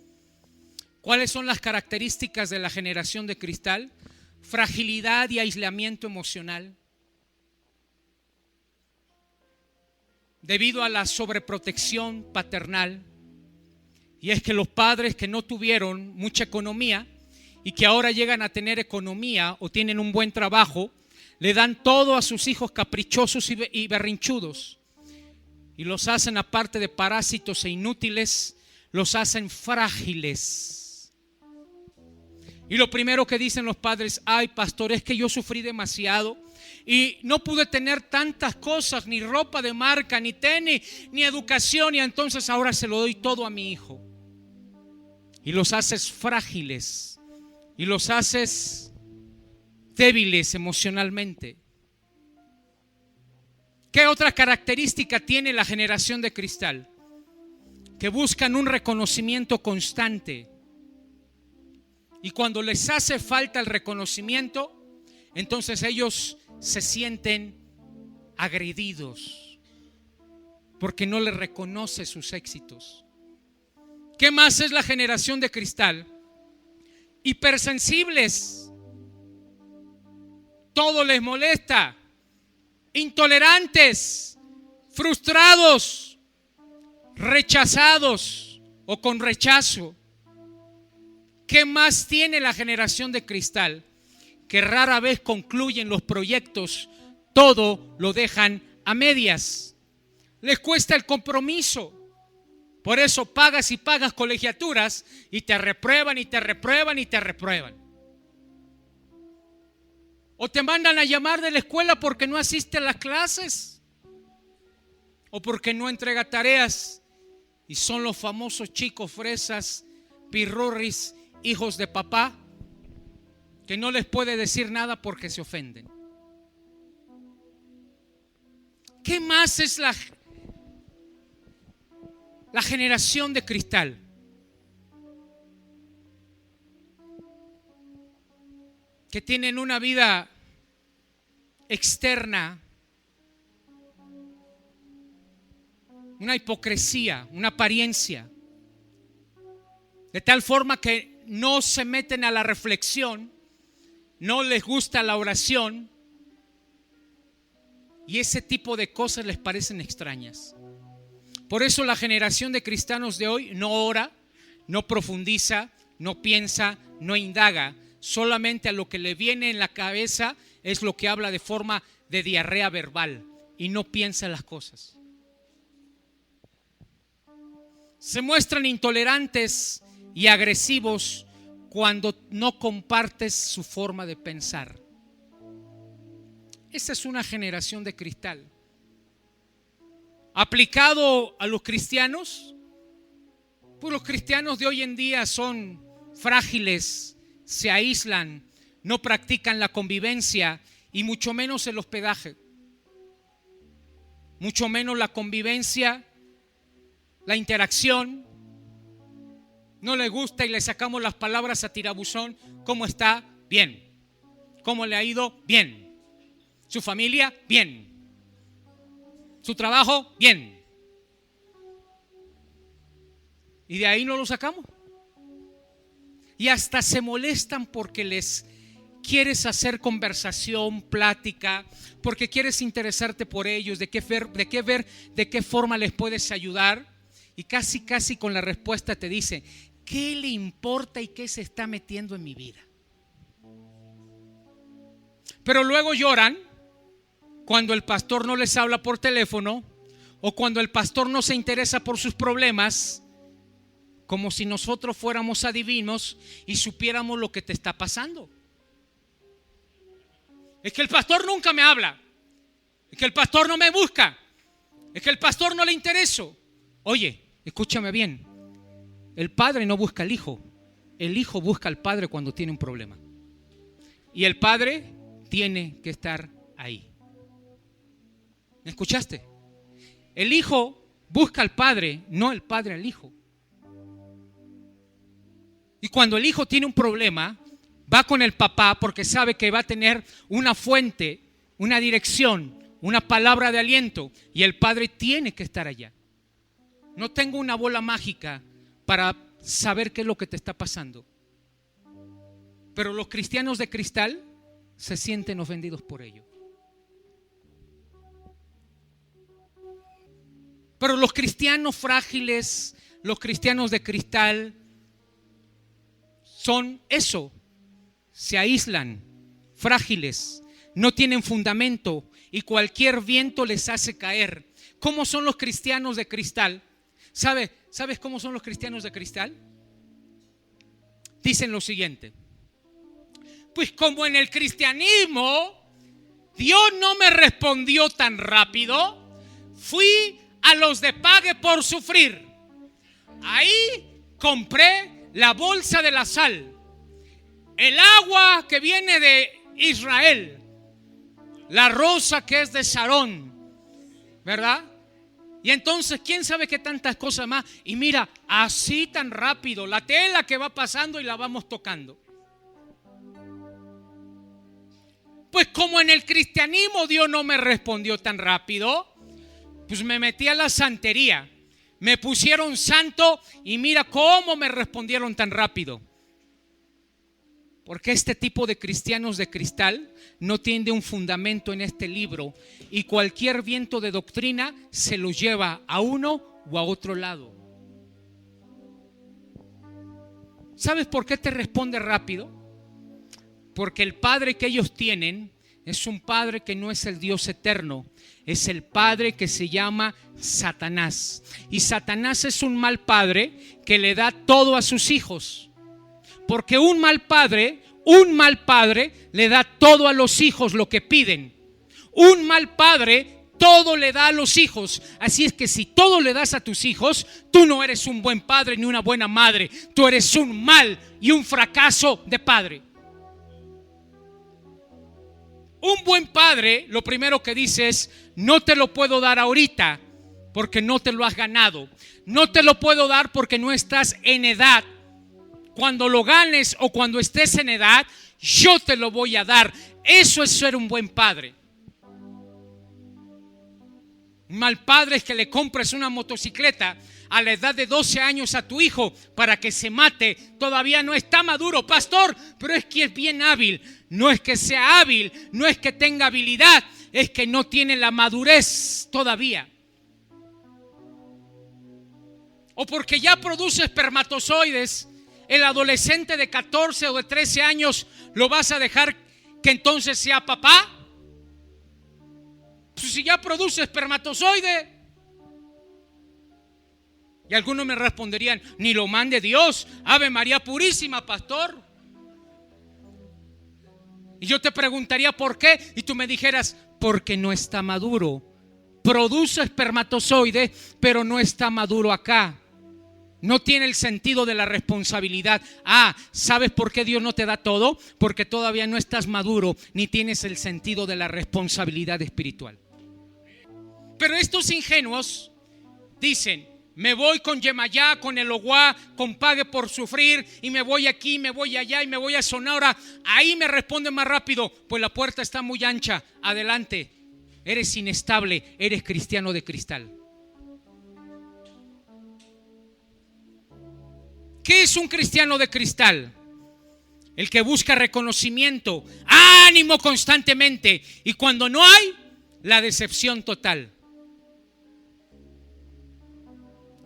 ¿Cuáles son las características de la generación de cristal? Fragilidad y aislamiento emocional. Debido a la sobreprotección paternal. Y es que los padres que no tuvieron mucha economía y que ahora llegan a tener economía o tienen un buen trabajo, le dan todo a sus hijos caprichosos y berrinchudos. Y los hacen, aparte de parásitos e inútiles, los hacen frágiles. Y lo primero que dicen los padres: ay, pastor, es que yo sufrí demasiado y no pude tener tantas cosas, ni ropa de marca, ni tenis, ni educación, y entonces ahora se lo doy todo a mi hijo. Y los haces frágiles y los haces débiles emocionalmente. ¿Qué otra característica tiene la generación de cristal? Que buscan un reconocimiento constante. Y cuando les hace falta el reconocimiento, entonces ellos se sienten agredidos porque no les reconoce sus éxitos. ¿Qué más es la generación de cristal? Hipersensibles. Todo les molesta. Intolerantes, frustrados, rechazados o con rechazo. ¿Qué más tiene la generación de cristal? Que rara vez concluyen los proyectos, todo lo dejan a medias. Les cuesta el compromiso. Por eso pagas y pagas colegiaturas y te reprueban y te reprueban y te reprueban. O te mandan a llamar de la escuela porque no asiste a las clases o porque no entrega tareas. Y son los famosos chicos fresas, pirurris, hijos de papá, que no les puede decir nada porque se ofenden. ¿Qué más es la generación de cristal? Que tienen una vida externa, una hipocresía, una apariencia, de tal forma que no se meten a la reflexión, no les gusta la oración y ese tipo de cosas les parecen extrañas. Por eso la generación de cristianos de hoy no ora, no profundiza, no piensa, no indaga. Solamente a lo que le viene en la cabeza es lo que habla de forma de diarrea verbal y no piensa en las cosas. Se muestran intolerantes y agresivos cuando no compartes su forma de pensar. Esa es una generación de cristal. Aplicado a los cristianos, pues los cristianos de hoy en día son frágiles, se aíslan, no practican la convivencia y mucho menos el hospedaje, mucho menos la convivencia, la interacción. No le gusta y le sacamos las palabras a tirabuzón. ¿Cómo está? Bien. ¿Cómo le ha ido? Bien. ¿Su familia? Bien. ¿Su trabajo? Bien. Y de ahí no lo sacamos. Y hasta se molestan porque les quieres hacer conversación, plática, porque quieres interesarte por ellos, de qué forma les puedes ayudar. Y casi con la respuesta te dice, ¿qué le importa y qué se está metiendo en mi vida? Pero luego lloran cuando el pastor no les habla por teléfono o cuando el pastor no se interesa por sus problemas, como si nosotros fuéramos adivinos y supiéramos lo que te está pasando. Es que el pastor nunca me habla, es que el pastor no me busca, es que el pastor no le intereso. Oye, escúchame bien, el padre no busca al hijo, el hijo busca al padre cuando tiene un problema. Y el padre tiene que estar ahí. ¿Me escuchaste? El hijo busca al padre, no el padre al hijo. Y cuando el hijo tiene un problema, va con el papá porque sabe que va a tener una fuente, una dirección, una palabra de aliento. Y el padre tiene que estar allá. No tengo una bola mágica para saber qué es lo que te está pasando. Pero los cristianos de cristal se sienten ofendidos por ello. Pero los cristianos frágiles, los cristianos de cristal, son eso, se aíslan, frágiles, no tienen fundamento y cualquier viento les hace caer. ¿Cómo son los cristianos de cristal? ¿Sabes cómo son los cristianos de cristal? Dicen lo siguiente: pues como en el cristianismo Dios no me respondió tan rápido, fui a los de pague por sufrir. Ahí compré la bolsa de la sal, el agua que viene de Israel, la rosa que es de Sarón, ¿verdad? Y entonces, ¿quién sabe qué tantas cosas más? Y mira, así tan rápido, la tela que va pasando y la vamos tocando. como en el cristianismo Dios no me respondió tan rápido, pues me metí a la santería. Me pusieron santo y mira cómo me respondieron tan rápido. Porque este tipo de cristianos de cristal no tiene un fundamento en este libro y cualquier viento de doctrina se lo lleva a uno o a otro lado. ¿Sabes por qué te responde rápido? Porque el padre que ellos tienen es un padre que no es el Dios eterno, es el padre que se llama Satanás. Y Satanás es un mal padre que le da todo a sus hijos. Porque un mal padre le da todo a los hijos lo que piden. Un mal padre todo le da a los hijos. Así es que si todo le das a tus hijos, tú no eres un buen padre ni una buena madre. Tú eres un mal y un fracaso de padre. Un buen padre lo primero que dice es: no te lo puedo dar ahorita porque no te lo has ganado. No te lo puedo dar porque no estás en edad. Cuando lo ganes o cuando estés en edad, yo te lo voy a dar. Eso es ser un buen padre. Un mal padre es que le compres una motocicleta a la edad de 12 años a tu hijo para que se mate. Todavía no está maduro, pastor, pero es que es bien hábil. No es que sea hábil, no es que tenga habilidad, es que no tiene la madurez todavía. O porque ya produce espermatozoides. El adolescente de 14 o de 13 años, ¿lo vas a dejar que entonces sea papá? Pues si ya produce espermatozoide. Y algunos me responderían: ni lo mande Dios. Ave María Purísima, pastor. Y yo te preguntaría por qué, y tú me dijeras: porque no está maduro. Produce espermatozoide, pero no está maduro acá. No tiene el sentido de la responsabilidad. ¿Sabes por qué Dios no te da todo? Porque todavía no estás maduro ni tienes el sentido de la responsabilidad espiritual. Pero estos ingenuos dicen: me voy con Yemayá, con Eloguá, con Pague por Sufrir, y me voy aquí, me voy allá y me voy a Sonora. Ahí me responden más rápido: pues la puerta está muy ancha, adelante. Eres inestable, eres cristiano de cristal. ¿Qué es un cristiano de cristal? El que busca reconocimiento, ánimo constantemente, y cuando no hay, la decepción total.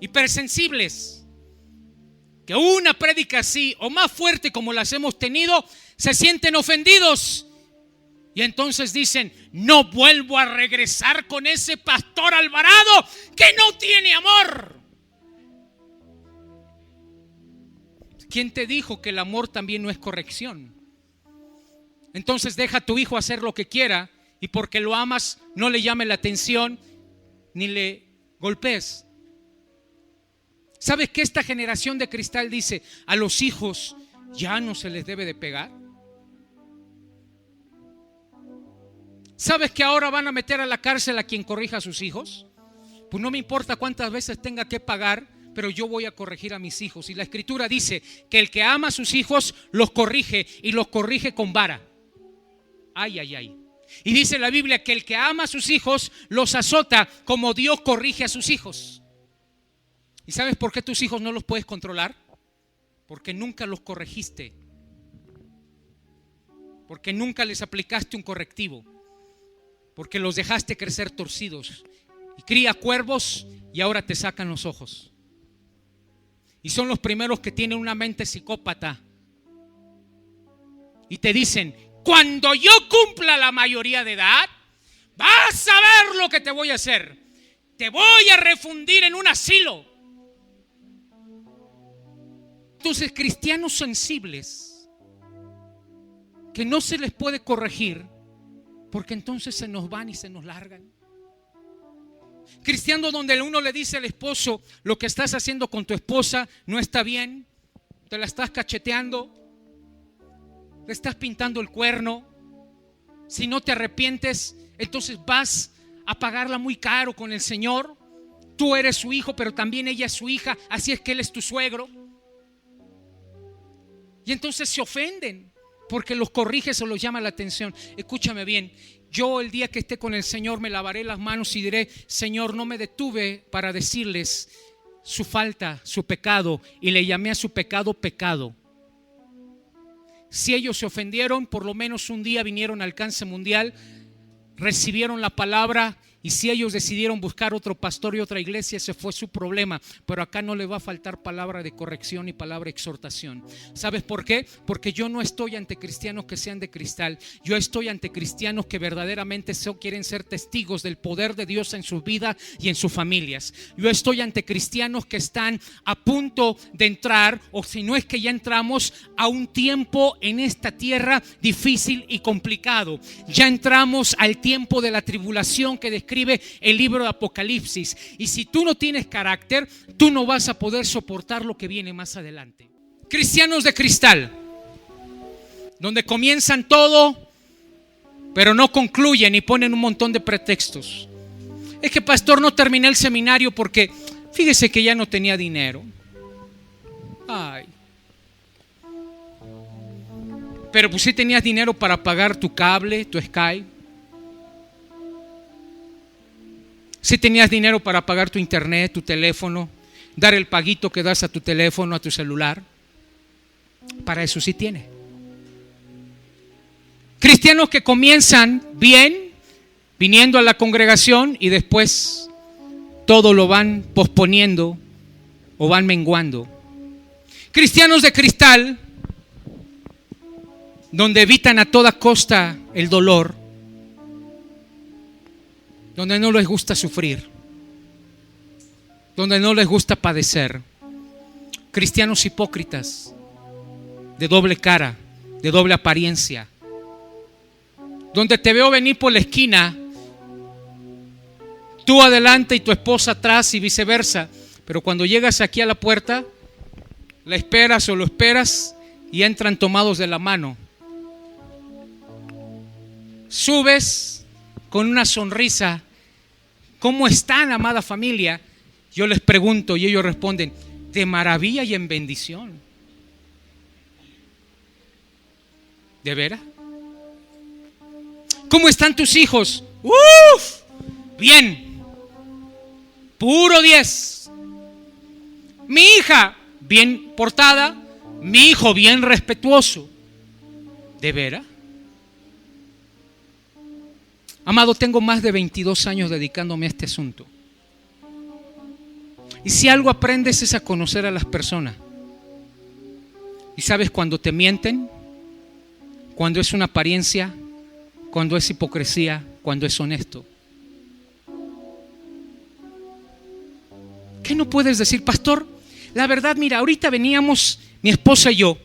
Hipersensibles, que una prédica así o más fuerte como las hemos tenido, se sienten ofendidos y entonces dicen: no vuelvo a regresar con ese pastor Alvarado que no tiene amor. ¿Quién te dijo que el amor también no es corrección? Entonces deja a tu hijo hacer lo que quiera y porque lo amas no le llame la atención ni le golpees. ¿Sabes que esta generación de cristal dice: a los hijos ya no se les debe de pegar? ¿Sabes que ahora van a meter a la cárcel a quien corrija a sus hijos? Pues no me importa cuántas veces tenga que pagar, pero yo voy a corregir a mis hijos. Y la escritura dice que el que ama a sus hijos los corrige, y los corrige con vara. Ay, ay, ay. Y dice la Biblia que el que ama a sus hijos los azota como Dios corrige a sus hijos. ¿Y sabes por qué tus hijos no los puedes controlar? Porque nunca los corregiste. Porque nunca les aplicaste un correctivo. Porque los dejaste crecer torcidos. Y cría cuervos y ahora te sacan los ojos. Y son los primeros que tienen una mente psicópata. Y te dicen: cuando yo cumpla la mayoría de edad, vas a ver lo que te voy a hacer. Te voy a refundir en un asilo. Entonces, cristianos sensibles que no se les puede corregir, porque entonces se nos van y se nos largan. Cristiano donde uno le dice al esposo: lo que estás haciendo con tu esposa no está bien, te la estás cacheteando, le estás pintando el cuerno. Si no te arrepientes, entonces vas a pagarla muy caro con el Señor. Tú eres su hijo, pero también ella es su hija, así es que él es tu suegro. Y entonces se ofenden porque los corriges o los llama la atención. Escúchame bien, yo el día que esté con el Señor me lavaré las manos y diré: Señor, no me detuve para decirles su falta, su pecado, y le llamé a su pecado pecado. Si ellos se ofendieron, por lo menos un día vinieron al alcance mundial, recibieron la palabra. Y si ellos decidieron buscar otro pastor y otra iglesia, ese fue su problema. Pero acá no le va a faltar palabra de corrección y palabra de exhortación. ¿Sabes por qué? Porque yo no estoy ante cristianos que sean de cristal. Yo estoy ante cristianos que verdaderamente quieren ser testigos del poder de Dios en su vida y en sus familias. Yo estoy ante cristianos que están a punto de entrar, o si no es que ya entramos, a un tiempo en esta tierra difícil y complicado. Ya entramos al tiempo de la tribulación que describe el libro de Apocalipsis. Y si tú no tienes carácter, tú no vas a poder soportar lo que viene más adelante. Cristianos de cristal, donde comienzan todo, pero no concluyen y ponen un montón de pretextos. Es que, pastor, no terminé el seminario porque fíjese que ya no tenía dinero. Ay. Pero pues sí tenías dinero para pagar tu cable, tu Sky. Si tenías dinero para pagar tu internet, tu teléfono, dar el paguito que das a tu teléfono, a tu celular. Para eso sí tiene. Cristianos que comienzan bien, viniendo a la congregación, y después todo lo van posponiendo o van menguando. Cristianos de cristal, donde evitan a toda costa el dolor, donde no les gusta sufrir, donde no les gusta padecer. Cristianos hipócritas, de doble cara, de doble apariencia, donde te veo venir por la esquina, tú adelante y tu esposa atrás y viceversa, pero cuando llegas aquí a la puerta, la esperas o lo esperas y entran tomados de la mano. Subes con una sonrisa. ¿Cómo están, amada familia? Yo les pregunto y ellos responden: de maravilla y en bendición. ¿De veras? ¿Cómo están tus hijos? ¡Uf! Bien. Puro 10. Mi hija, bien portada. Mi hijo, bien respetuoso. ¿De veras? Amado, tengo más de 22 años dedicándome a este asunto. Y si algo aprendes es a conocer a las personas. Y sabes cuando te mienten, cuando es una apariencia, cuando es hipocresía, cuando es honesto. ¿Qué no puedes decir, pastor? La verdad, mira, ahorita veníamos, mi esposa y yo,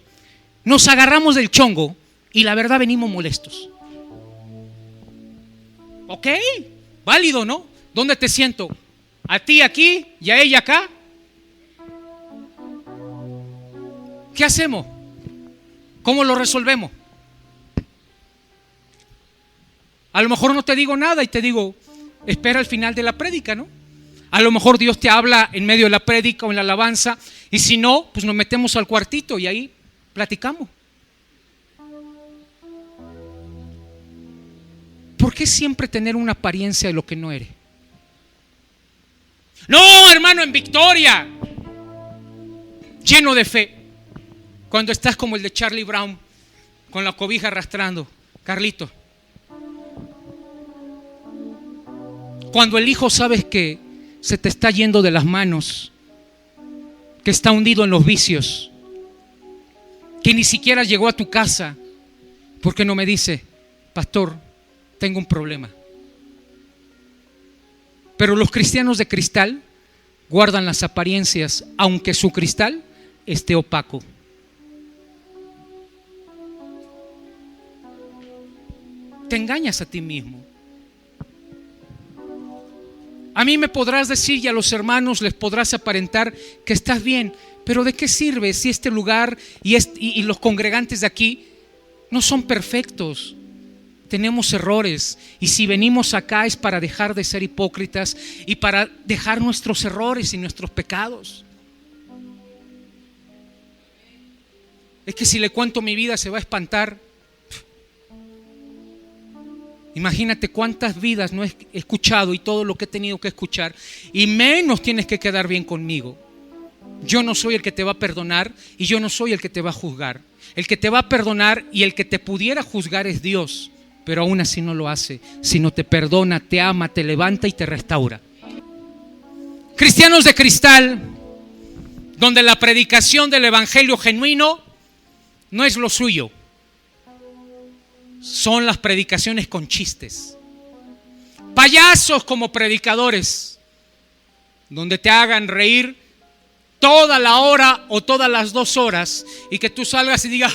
nos agarramos del chongo y la verdad venimos molestos. Ok, válido, ¿no? ¿Dónde te siento? ¿A ti aquí y a ella acá? ¿Qué hacemos? ¿Cómo lo resolvemos? A lo mejor no te digo nada y te digo: espera al final de la prédica, ¿no? A lo mejor Dios te habla en medio de la prédica o en la alabanza, y si no, pues nos metemos al cuartito y ahí platicamos. ¿Por qué siempre tener una apariencia de lo que no eres? No, hermano, en victoria, lleno de fe. Cuando estás como el de Charlie Brown, con la cobija arrastrando, Carlito. Cuando el hijo sabes que se te está yendo de las manos, que está hundido en los vicios, que ni siquiera llegó a tu casa, ¿por qué no me dice: pastor, tengo un problema? Pero los cristianos de cristal guardan las apariencias, aunque su cristal esté opaco. Te engañas a ti mismo. A mí me podrás decir, y a los hermanos les podrás aparentar que estás bien, pero ¿de qué sirve si este lugar y los congregantes de aquí no son perfectos? Tenemos errores, y si venimos acá es para dejar de ser hipócritas y para dejar nuestros errores y nuestros pecados. Es que si le cuento mi vida se va a espantar. Imagínate cuántas vidas no he escuchado y todo lo que he tenido que escuchar, y menos tienes que quedar bien conmigo. Yo no soy el que te va a perdonar y yo no soy el que te va a juzgar. El que te va a perdonar y el que te pudiera juzgar es Dios, pero aún así no lo hace, sino te perdona, te ama, te levanta y te restaura. Cristianos de cristal, donde la predicación del evangelio genuino no es lo suyo. Son las predicaciones con chistes. Payasos como predicadores, donde te hagan reír toda la hora o todas las 2 horas y que tú salgas y digas,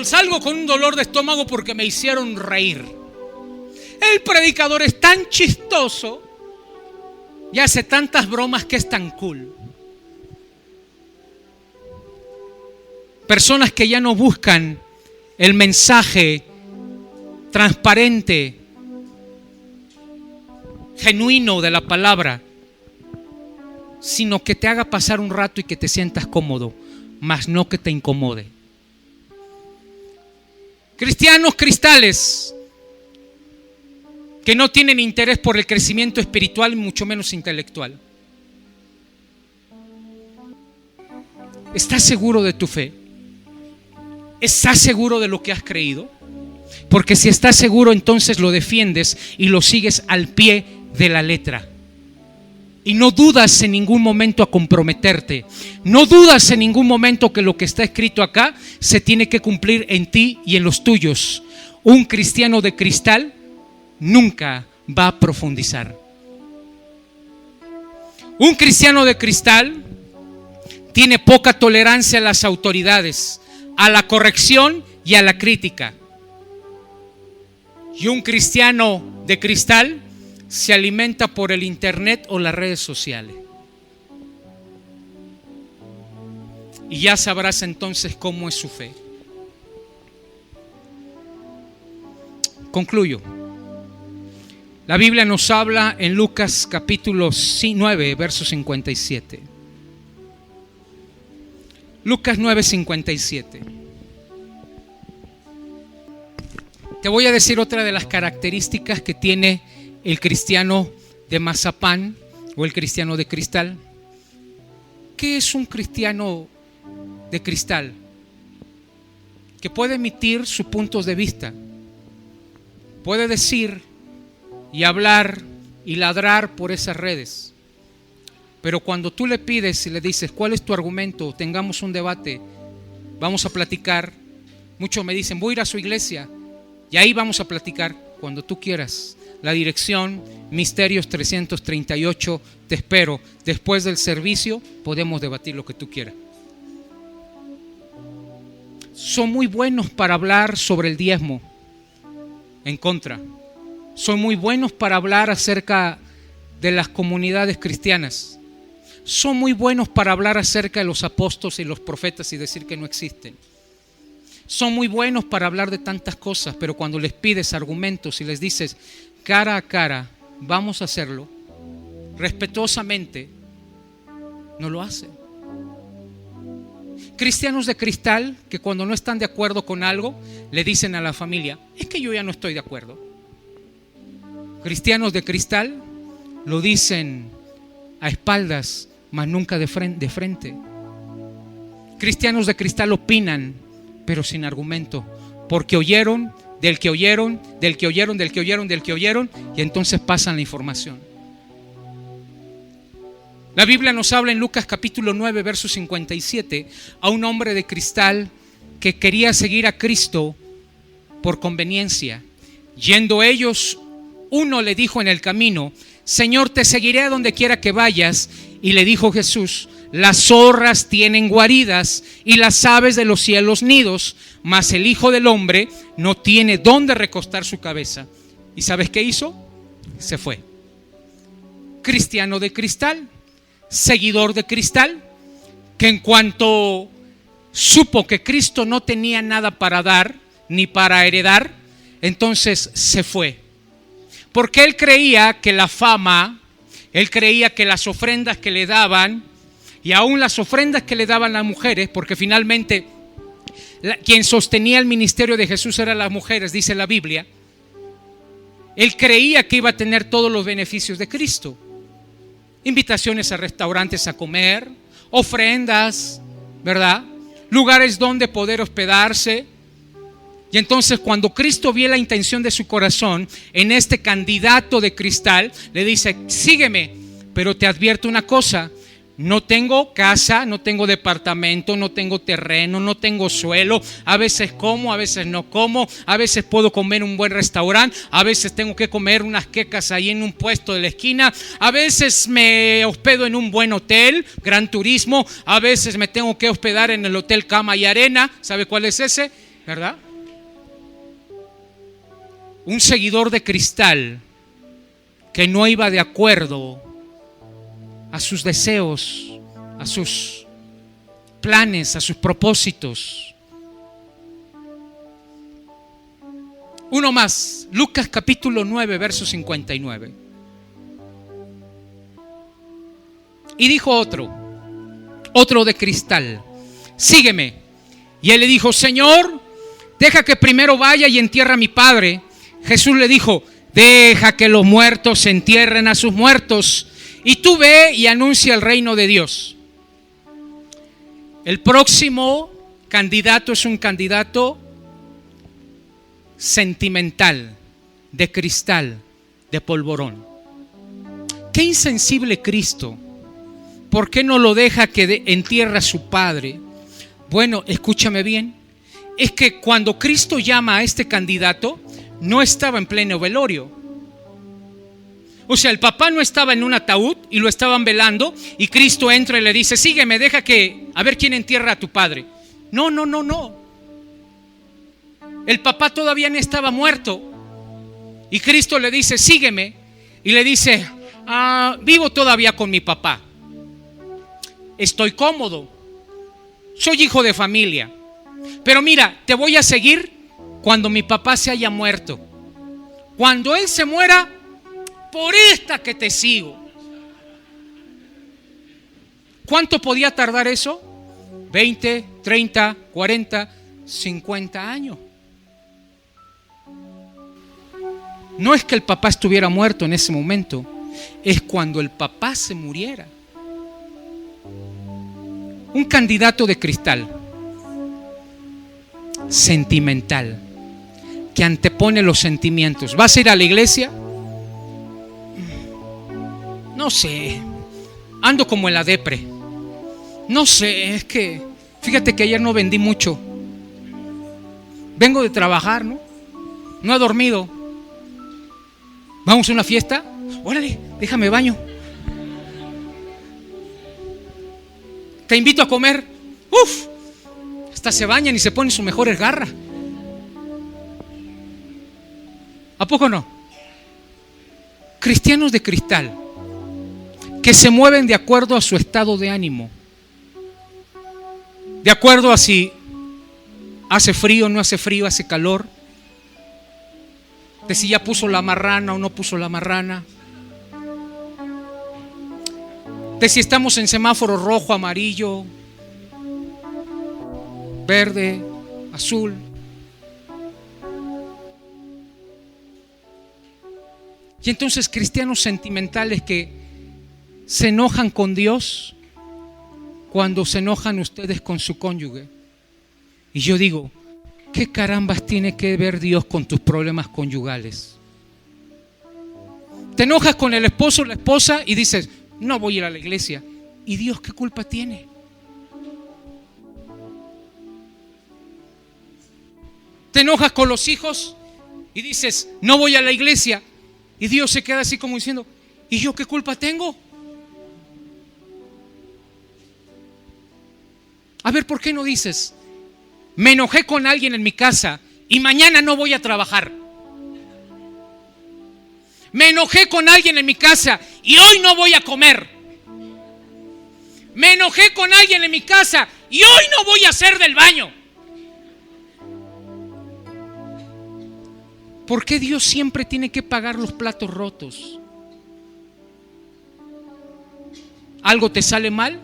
salgo con un dolor de estómago porque me hicieron reír. El predicador es tan chistoso y hace tantas bromas que es tan cool. Personas que ya no buscan el mensaje transparente, genuino de la palabra, sino que te haga pasar un rato y que te sientas cómodo, mas no que te incomode. Cristianos cristales que no tienen interés por el crecimiento espiritual y mucho menos intelectual. ¿Estás seguro de tu fe? ¿Estás seguro de lo que has creído? Porque si estás seguro, entonces lo defiendes y lo sigues al pie de la letra. Y no dudas en ningún momento a comprometerte. No dudas en ningún momento que lo que está escrito acá se tiene que cumplir en ti y en los tuyos. Un cristiano de cristal nunca va a profundizar. Un cristiano de cristal tiene poca tolerancia a las autoridades, a la corrección y a la crítica. Y un cristiano de cristal se alimenta por el internet o las redes sociales. Y ya sabrás entonces cómo es su fe. Concluyo. La Biblia nos habla en Lucas capítulo 9, verso 57. Lucas 9:57. Te voy a decir otra de las características que tiene el cristiano de mazapán o el cristiano de cristal. ¿Qué es un cristiano de cristal? Que puede emitir sus puntos de vista, puede decir y hablar y ladrar por esas redes. Pero cuando tú le pides y le dices, ¿cuál es tu argumento? Tengamos un debate, vamos a platicar. Muchos me dicen, voy a ir a su iglesia y ahí vamos a platicar cuando tú quieras. La dirección, Misterios 338, te espero. Después del servicio podemos debatir lo que tú quieras. Son muy buenos para hablar sobre el diezmo, en contra. Son muy buenos para hablar acerca de las comunidades cristianas. Son muy buenos para hablar acerca de los apóstoles y los profetas y decir que no existen. Son muy buenos para hablar de tantas cosas, pero cuando les pides argumentos y les dices cara a cara, vamos a hacerlo, respetuosamente, no lo hacen. Cristianos de cristal que cuando no están de acuerdo con algo, le dicen a la familia, es que yo ya no estoy de acuerdo. Cristianos de cristal lo dicen a espaldas, mas nunca de frente. Cristianos de cristal opinan, pero sin argumento, porque oyeron, del que oyeron, del que oyeron, del que oyeron, del que oyeron, y entonces pasan la información. La Biblia nos habla en Lucas capítulo 9, verso 57, a un hombre de cristal que quería seguir a Cristo por conveniencia. Yendo ellos, uno le dijo en el camino, Señor, te seguiré a donde quiera que vayas. Y le dijo Jesús, las zorras tienen guaridas y las aves de los cielos nidos, mas el Hijo del Hombre no tiene dónde recostar su cabeza. ¿Y sabes qué hizo? Se fue. Cristiano de cristal, seguidor de cristal, que en cuanto supo que Cristo no tenía nada para dar ni para heredar, entonces se fue. Porque él creía que la fama, él creía que las ofrendas que le daban, y aún las ofrendas que le daban las mujeres, porque finalmente quien sostenía el ministerio de Jesús eran las mujeres, dice la Biblia, él creía que iba a tener todos los beneficios de Cristo. Invitaciones a restaurantes a comer, ofrendas, ¿verdad? Lugares donde poder hospedarse. Y entonces cuando Cristo vio la intención de su corazón en este candidato de cristal, le dice: sígueme, pero te advierto una cosa. No tengo casa, no tengo departamento, no tengo terreno, no tengo suelo. A veces como, a veces no como. A veces puedo comer en un buen restaurante. A veces tengo que comer unas quecas ahí en un puesto de la esquina. A veces me hospedo en un buen hotel, Gran Turismo. A veces me tengo que hospedar en el Hotel Cama y Arena. ¿Sabe cuál es ese? ¿Verdad? Un seguidor de cristal que no iba de acuerdo a sus deseos, a sus planes, a sus propósitos. Uno más, Lucas capítulo 9, verso 59. Y dijo otro de cristal: sígueme. Y él le dijo: Señor, deja que primero vaya y entierre a mi padre. Jesús le dijo: deja que los muertos entierren a sus muertos, y tú ve y anuncia el reino de Dios. El próximo candidato es un candidato sentimental, de cristal, de polvorón. Qué insensible Cristo. ¿Por qué no lo deja que entierre a su padre? Bueno, escúchame bien. Es que cuando Cristo llama a este candidato, no estaba en pleno velorio. O sea, el papá no estaba en un ataúd y lo estaban velando, y Cristo entra y le dice: sígueme, deja que, a ver quién entierra a tu padre. No. El papá todavía no estaba muerto, y Cristo le dice: sígueme, y le dice: vivo todavía con mi papá, estoy cómodo, soy hijo de familia, pero mira, te voy a seguir cuando mi papá se haya muerto. Cuando él se muera, por esta que te sigo. ¿Cuánto podía tardar eso? 20, 30, 40, 50 años. No es que el papá estuviera muerto en ese momento, es cuando el papá se muriera. Un candidato de cristal, sentimental, que antepone los sentimientos. ¿Vas a ir a la iglesia? No sé, ando como en la depre. No sé, es que fíjate que ayer no vendí mucho. Vengo de trabajar, ¿no? No he dormido. ¿Vamos a una fiesta? Órale, déjame baño. Te invito a comer. Uf, hasta se bañan y se ponen sus mejores garras. ¿A poco no? Cristianos de cristal, que se mueven de acuerdo a su estado de ánimo, de acuerdo a si hace frío, no hace frío, hace calor, de si ya puso la marrana o no puso la marrana, de si estamos en semáforo rojo, amarillo, verde, azul. Y entonces cristianos sentimentales que se enojan con Dios cuando se enojan ustedes con su cónyuge. Y yo digo, ¿qué carambas tiene que ver Dios con tus problemas conyugales? Te enojas con el esposo o la esposa y dices: no voy a ir a la iglesia. ¿Y Dios qué culpa tiene? Te enojas con los hijos y dices: no voy a la iglesia. Y Dios se queda así como diciendo: ¿y yo qué culpa tengo? A ver, ¿por qué no dices: me enojé con alguien en mi casa y mañana no voy a trabajar? Me enojé con alguien en mi casa y hoy no voy a comer. Me enojé con alguien en mi casa y hoy no voy a hacer del baño. ¿Por qué Dios siempre tiene que pagar los platos rotos? Algo te sale mal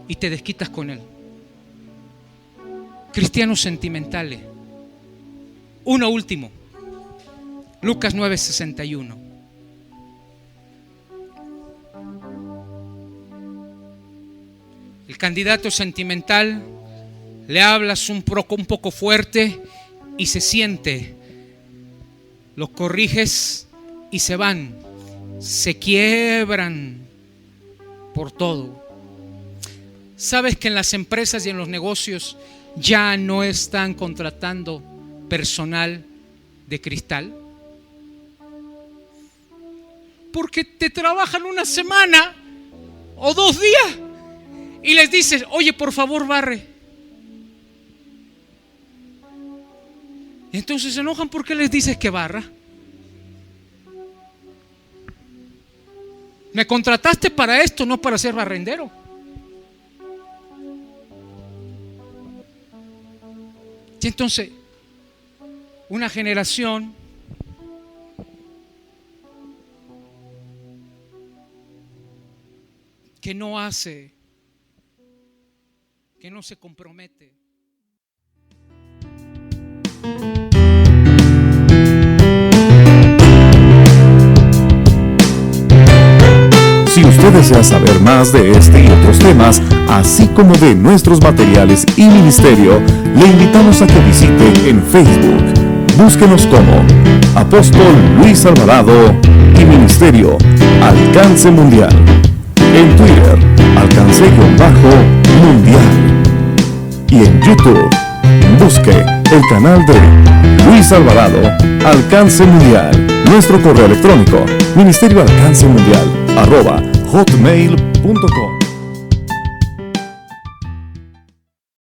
y te desquitas con Él. cristianos sentimentales. Uno último, Lucas 9:61. El candidato sentimental le hablas un poco fuerte y se siente, los corriges y se van, se quiebran por todo. ¿Sabes que en las empresas y en los negocios ya no están contratando personal de cristal? Porque te trabajan una semana o 2 días y les dices, oye, por favor, barre. Y entonces se enojan porque les dices que barra. Me contrataste para esto, no para ser barrendero. Y entonces, una generación que no hace, que no se compromete. Si usted desea saber más de este y otros temas, así como de nuestros materiales y ministerio, le invitamos a que visite en Facebook. Búsquenos como Apóstol Luis Alvarado y Ministerio Alcance Mundial. En Twitter, Alcance-Mundial. Y en YouTube, busque el canal de Luis Alvarado Alcance Mundial. Nuestro correo electrónico ministerioalcancemundial@hotmail.com.